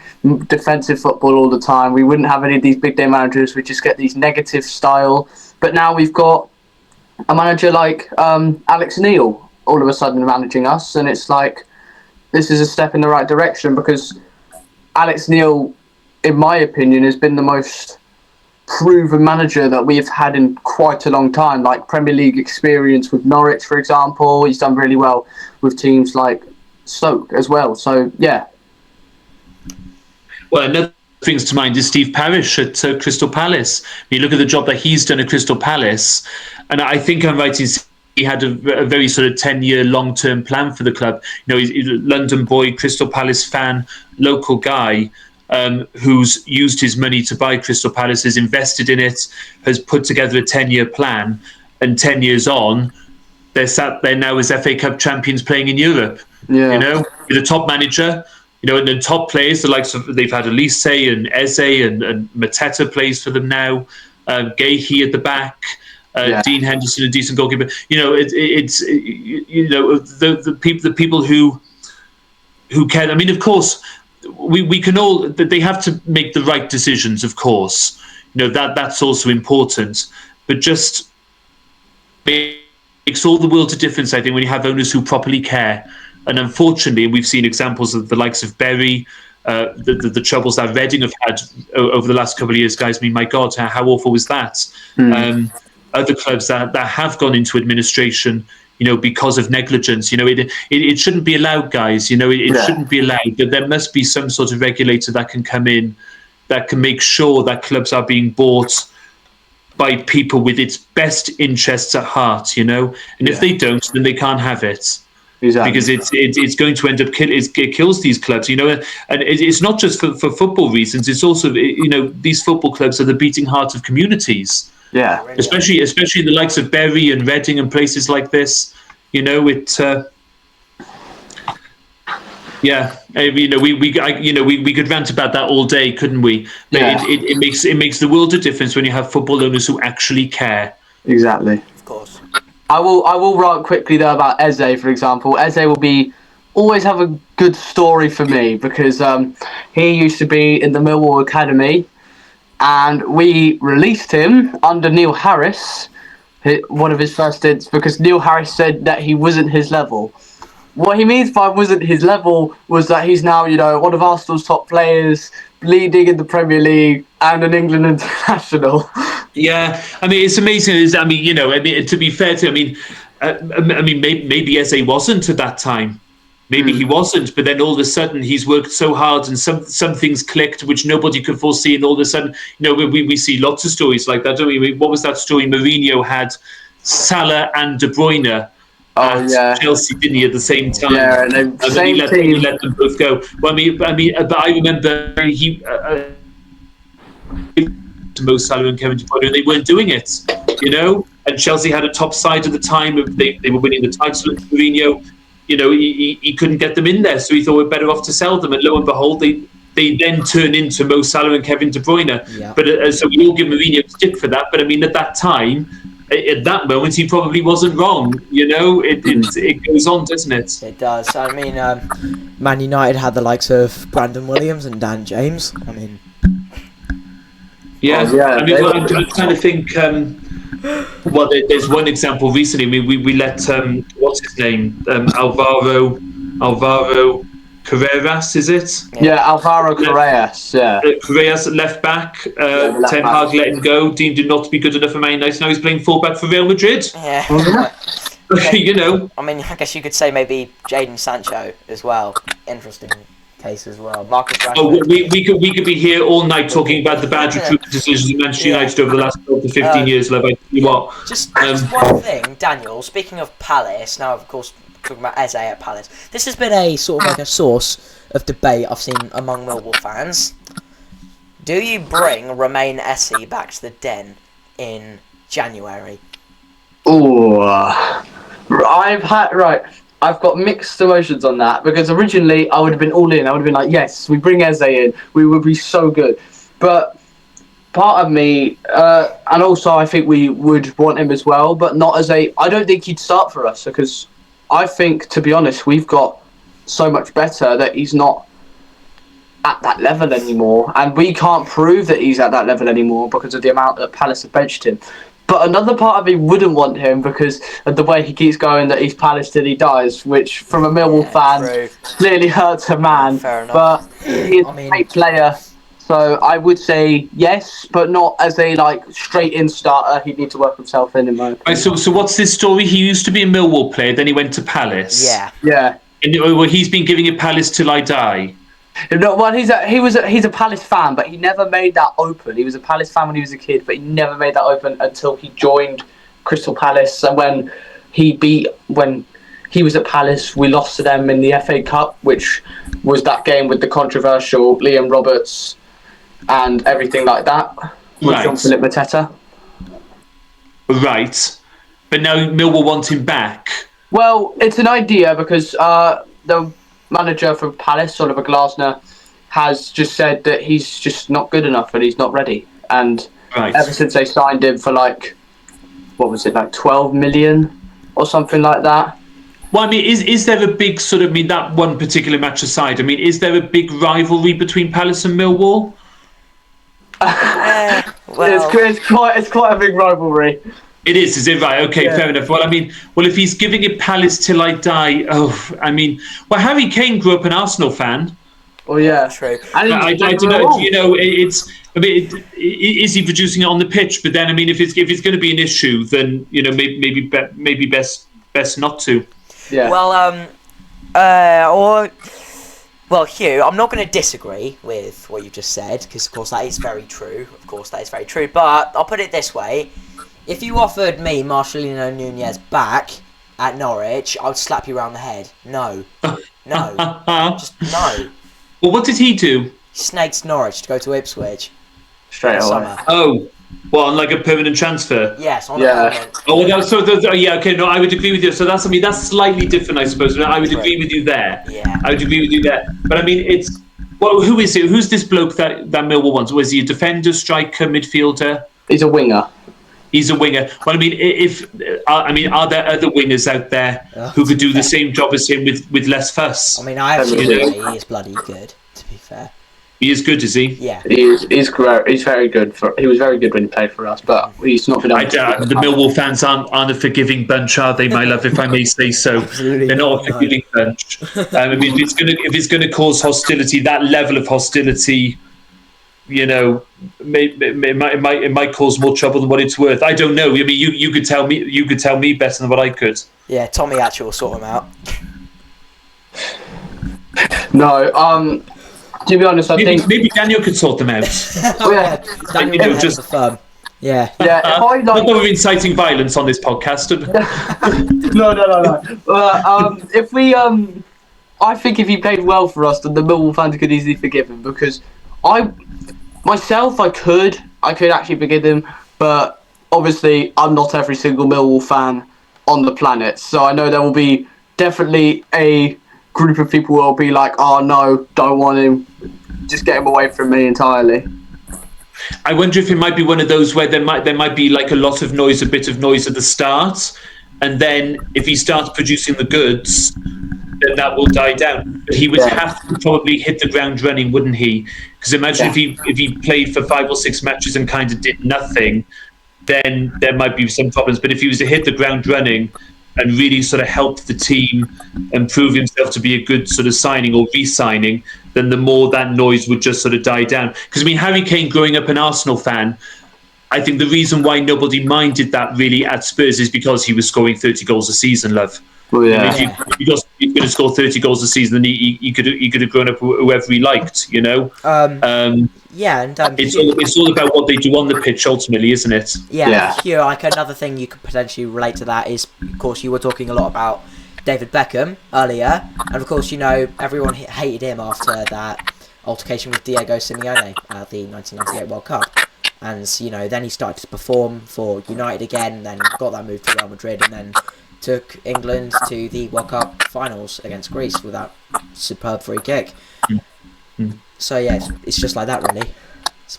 defensive football all the time. We wouldn't have any of these big day managers. We just get these negative style. But now we've got a manager like Alex Neil all of a sudden managing us, and it's like, this is a step in the right direction, because Alex Neil, in my opinion, has been the most proven manager that we've had in quite a long time, like Premier League experience with Norwich, for example. He's done really well with teams like Stoke as well. So, yeah. Well, another thing to mind is Steve Parish at Crystal Palace. You look at the job that he's done at Crystal Palace, and I think I'm right in saying he had a very sort of 10-year long-term plan for the club. He's a London boy, Crystal Palace fan, local guy, who's used his money to buy Crystal Palace, has invested in it, has put together a 10-year plan, and 10 years on, they're sat there now as FA Cup champions playing in Europe. Yeah. With a top manager, and then top players, the likes of, they've had Elise and Eze and Mateta plays for them now, Gahey at the back, Dean Henderson, a decent goalkeeper. The people who care. I mean, of course, we can all. They have to make the right decisions. Of course, that's also important. But just makes all the world of difference, I think, when you have owners who properly care. And unfortunately, we've seen examples of the likes of Bury, the troubles that Reading have had over the last couple of years, guys. I mean, my God, how awful was that? Other clubs that have gone into administration, because of negligence. It shouldn't be allowed, guys. It shouldn't be allowed. That there must be some sort of regulator that can come in, that can make sure that clubs are being bought by people with its best interests at heart. And if they don't, then they can't have it. Exactly. Because it's going to end up it kills these clubs, and it's not just for football reasons. It's also, these football clubs are the beating heart of communities. Yeah. Really especially the likes of Bury and Reading and places like this. You know, we could rant about that all day, couldn't we? But Yeah. it makes the world of difference when you have football owners who actually care. Exactly. Of course. I will rant quickly though about Eze, for example. Eze will always have a good story for me because he used to be in the Millwall Academy, and we released him under Neil Harris, one of his first stints, because Neil Harris said that he wasn't his level. What he means by wasn't his level was that he's now, one of Arsenal's top players, leading in the Premier League and an England international. Yeah, I mean, it's amazing. To be fair to, maybe Eze wasn't at that time. Maybe he wasn't, but then all of a sudden he's worked so hard and some things clicked which nobody could foresee, and all of a sudden, we see lots of stories like that, don't we? What was that story? Mourinho had Salah and De Bruyne at Chelsea, didn't he, at the same time? Yeah, and then he let them both go. Well, but I remember to Mo Salah and Kevin De Bruyne, and they weren't doing it, And Chelsea had a top side at the time. They were winning the title. And Mourinho, he couldn't get them in there, so he thought we're better off to sell them. And lo and behold, they then turn into Mo Salah and Kevin De Bruyne. Yeah. But so we all give Mourinho stick for that. But I mean, at that time, at that moment, he probably wasn't wrong. It goes on, doesn't it? It does. I mean, Man United had the likes of Brandon Williams and Dan James. I mean, yeah. I'm trying to think. There's one example recently. We let what's his name? Alvaro Carreras, is it? Yeah, Alvaro Carreras. Yeah. Carreras left back. Ten Hag let him go. Deemed him not to be good enough for Man United. Now he's playing fullback for Real Madrid. Yeah. I mean, I guess you could say maybe Jadon Sancho as well. Interesting case as well. Marcus Rashford. Oh, we could be here all night talking about the bad recruitment decisions in Manchester United over the last 12 to 15 years, love. I tell you what. Just one thing, Daniel. Speaking of Palace, now of course talking about Eze at Palace. This has been a sort of like a source of debate I've seen among Millwall fans. Do you bring Romain Esse back to the Den in January? Oh, I've got mixed emotions on that, because originally I would have been all in. I would have been like, yes, we bring Eze in. We would be so good. But part of me, and also I think we would want him as well, but not as I don't think he'd start for us, because I think, to be honest, we've got so much better that he's not at that level anymore. And we can't prove that he's at that level anymore because of the amount that Palace have benched him. But another part of me wouldn't want him because of the way he keeps going that he's Palace till he dies, which from a Millwall fan clearly hurts a man. Fair enough. But he's a great player, so I would say yes, but not as a straight-in starter. He'd need to work himself in my opinion. Right, so what's this story? He used to be a Millwall player, then he went to Palace. Yeah. And he's been giving it Palace till I die. No, well, he's a Palace fan, but he never made that open. He was a Palace fan when he was a kid, but he never made that open until he joined Crystal Palace. And when he was at Palace, we lost to them in the FA Cup, which was that game with the controversial Liam Roberts and everything like that with Jean-Philippe Mateta. Right, but now Millwall want him back. Well, it's an idea because the manager from Palace, Oliver Glasner, has just said that he's just not good enough and he's not ready. And ever since they signed him for 12 million or something like that. Well, I mean, is there a big that one particular match aside, I mean, is there a big rivalry between Palace and Millwall? It's quite a big rivalry. It is it right? Okay, fair enough. Well, I mean, if he's giving it Palace till I die, Harry Kane grew up an Arsenal fan. Oh yeah, true. I don't know. Is he producing it on the pitch? But then, I mean, if it's going to be an issue, then maybe best not to. Yeah. Well, Hugh, I'm not going to disagree with what you just said because, of course, that is very true. But I'll put it this way. If you offered me Marcelino Nunez back at Norwich, I would slap you around the head. No. Just no. Well, what did he do? He snaked Norwich to go to Ipswich. Straight away. Summer. Oh, Well, on like a permanent transfer. Yes, on Yeah. a permanent. Oh, well, yeah, okay, no, I would agree with you. So that's, I mean, that's slightly different, I suppose. I would agree with you there. Yeah. I would agree with you there. But I mean, it's, well, who is it? Who's this bloke that Millwall wants? Was he a defender, striker, midfielder? He's a winger. He's a winger. Well, I mean, are there other wingers out there who could do the same job as him with less fuss? I mean, I actually think he is bloody good, to be fair. He is good, is he? Yeah. He's great. He's very good. He was very good when he played for us, but he's not been able The Millwall fans aren't a forgiving bunch, are they, my love? If I may say so, they're not a forgiving bunch. I mean, if it's going to cause hostility, that level of hostility, you know, it might cause more trouble than what it's worth. I don't know. I mean, you could tell me better than what I could. Yeah, Tommy actually will sort him out. No. To be honest, I think maybe Daniel could sort them out. Yeah, Daniel just the firm. Yeah. Yeah. Not that we're inciting violence on this podcast. No. If we I think if he played well for us, then the Millwall fans could easily forgive him, because I could actually forgive him, but obviously I'm not every single Millwall fan on the planet, so I know there will be definitely a group of people who will be like, oh no, don't want him, just get him away from me entirely. I wonder if it might be one of those where there might be like a lot of noise, a bit of noise at the start, and then if he starts producing the goods, then that will die down. But he would have to probably hit the ground running, wouldn't he? Because imagine if he played for 5 or 6 matches and kind of did nothing, then there might be some problems. But if he was to hit the ground running and really sort of help the team and prove himself to be a good sort of signing or re-signing, then the more that noise would just sort of die down. Because, I mean, Harry Kane, growing up an Arsenal fan, I think the reason why nobody minded that really at Spurs is because he was scoring 30 goals a season, love. Well, yeah. If he was going to score 30 goals a season, then he could have grown up whoever he liked, you know? Yeah, and it's all about what they do on the pitch ultimately, isn't it? Yeah. Hugh, like another thing you could potentially relate to that is, of course, you were talking a lot about David Beckham earlier, and of course, you know, everyone hated him after that altercation with Diego Simeone at the 1998 World Cup. And, you know, then he started to perform for United again, then got that move to Real Madrid, and then took England to the World Cup finals against Greece with that superb free kick. So yeah, it's just like that, really.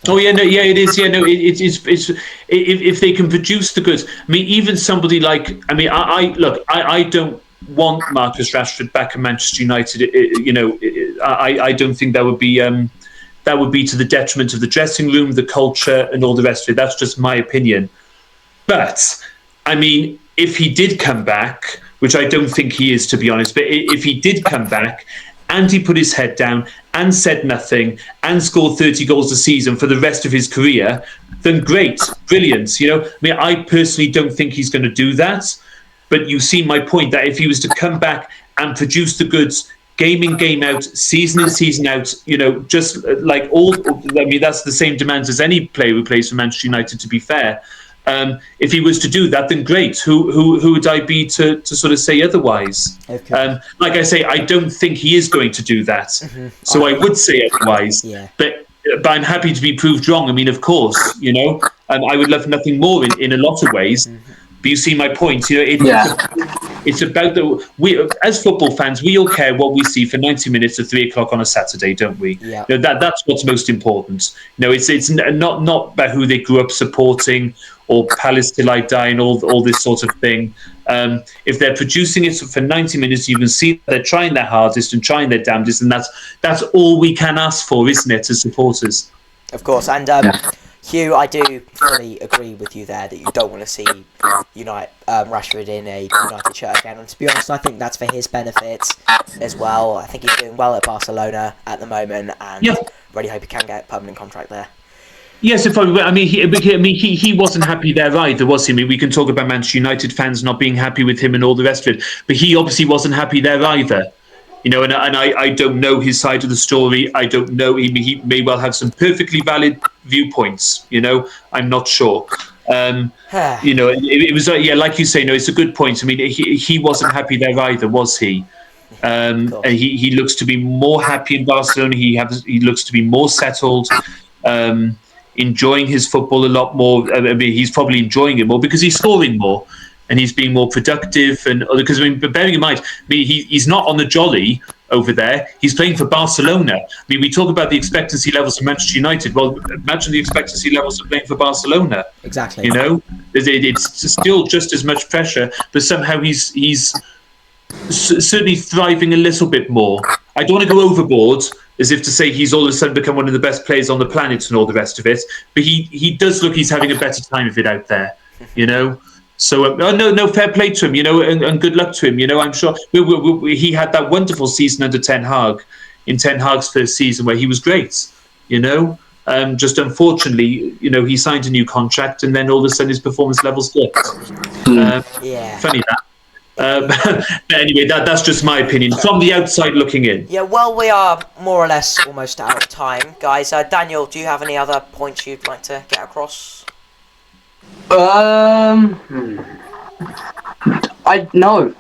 It is. Yeah, no, it's if they can produce the goods. I mean, even somebody like, I mean, I don't want Marcus Rashford back at Manchester United. I don't think that would be to the detriment of the dressing room, the culture, and all the rest of it. That's just my opinion. But I mean, if he did come back, which I don't think he is, to be honest, but if he did come back and he put his head down and said nothing and scored 30 goals a season for the rest of his career, then great, brilliant. You know, I mean, I personally don't think he's going to do that, but you see my point that if he was to come back and produce the goods game in, game out, season in, season out, you know, just like I mean, that's the same demands as any player who plays for Manchester United, to be fair. If he was to do that, then great. Who would I be to sort of say otherwise? Okay. Like I say, I don't think he is going to do that. So I would say otherwise. Yeah. But I'm happy to be proved wrong. I mean, of course, you know, I would love nothing more in a lot of ways. But you see my point. You know, it's about we as football fans, we all care what we see for 90 minutes at 3:00 on a Saturday, don't we? Yeah. You know, that's what's most important. You know, it's not about who they grew up supporting or Palace Till I Die and all this sort of thing. If they're producing it for 90 minutes, you can see they're trying their hardest and trying their damnedest, and that's all we can ask for, isn't it, as supporters? Of course, and Hugh, I do fully agree with you there that you don't want to see Rashford in a United shirt again. And to be honest, I think that's for his benefit as well. I think he's doing well at Barcelona at the moment, and really hope he can get a permanent contract there. Yes, he wasn't happy there either, was he? I mean, we can talk about Manchester United fans not being happy with him and all the rest of it, but he obviously wasn't happy there either. You know, and I don't know his side of the story. I don't know. He may well have some perfectly valid viewpoints. You know, I'm not sure. You know, it was like you say. No, it's a good point. I mean, he wasn't happy there either, was he? And he looks to be more happy in Barcelona. He looks to be more settled. enjoying his football a lot more. I mean, he's probably enjoying it more because he's scoring more and he's being more productive. And because, I mean, bearing in mind, I mean, he's not on the jolly over there. He's playing for Barcelona. I mean, we talk about the expectancy levels of Manchester United. Well, imagine the expectancy levels of playing for Barcelona. Exactly. You know, it's still just as much pressure, but somehow he's certainly thriving a little bit more. I don't want to go overboard, as if to say he's all of a sudden become one of the best players on the planet and all the rest of it. But he does look he's having a better time of it out there, you know. So no, fair play to him, you know, and good luck to him. You know, I'm sure he had that wonderful season under Ten Hag, in Ten Hag's first season where he was great. You know, just unfortunately, you know, he signed a new contract and then all of a sudden his performance levels dipped. Funny that. But anyway, that's just my opinion from the outside looking in. Yeah, well, we are more or less almost out of time, guys. Daniel, do you have any other points you'd like to get across? No,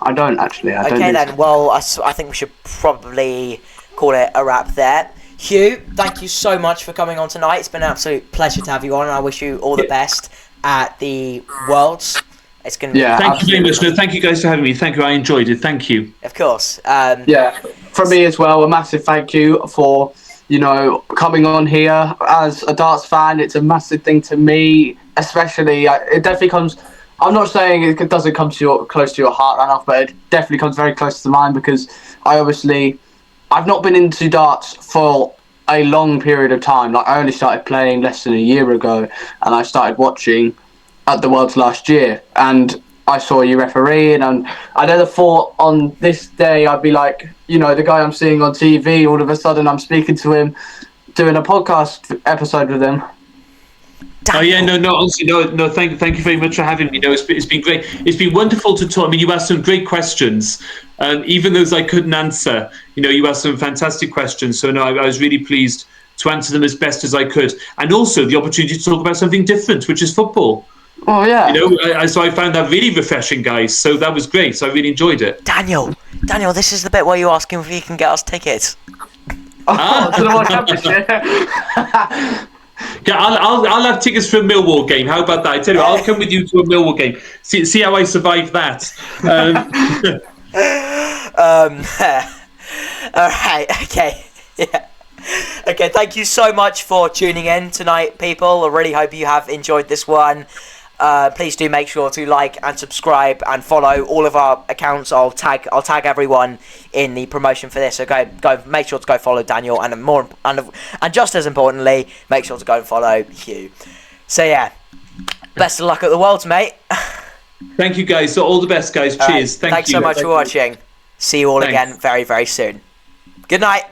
I don't actually. Okay then. Well, I think we should probably call it a wrap there. Hugh, thank you so much for coming on tonight. It's been an absolute pleasure to have you on, and I wish you all the best at the Worlds. It's going to be Thank you very much. No, thank you guys for having me. Thank you. I enjoyed it. Thank you. Of course. From me as well, a massive thank you for, you know, coming on here. As a darts fan, it's a massive thing to me, especially. It definitely comes. I'm not saying it doesn't come to close to your heart enough, but it definitely comes very close to mine because I've not been into darts for a long period of time. Like, I only started playing less than a year ago, and I started watching at the Worlds last year, and I saw you refereeing, and I never thought on this day I'd be like, you know, the guy I'm seeing on TV, all of a sudden I'm speaking to him, doing a podcast episode with him. Oh yeah, no, honestly, no. Thank you very much for having me. No, it's been great. It's been wonderful to talk. I mean, you asked some great questions, even those I couldn't answer. You know, you asked some fantastic questions. So no, I was really pleased to answer them as best as I could, and also the opportunity to talk about something different, which is football. Oh yeah. You know, so I found that really refreshing, guys. So that was great. So I really enjoyed it. Daniel, this is the bit where you ask him if he can get us tickets. To the World Championship. Yeah, I'll have tickets for a Millwall game. How about that? I tell you, I'll come with you to a Millwall game. See how I survive that. All right. Okay. Yeah. Okay. Thank you so much for tuning in tonight, people. I really hope you have enjoyed this one. Please do make sure to like and subscribe and follow all of our accounts. I'll tag everyone in the promotion for this. So go make sure to go follow Daniel, and just as importantly, make sure to go and follow Hugh. So yeah, best of luck at the Worlds, mate. Thank you, guys. So all the best, guys. Cheers. Thanks so much for watching. See you all again very, very soon. Good night.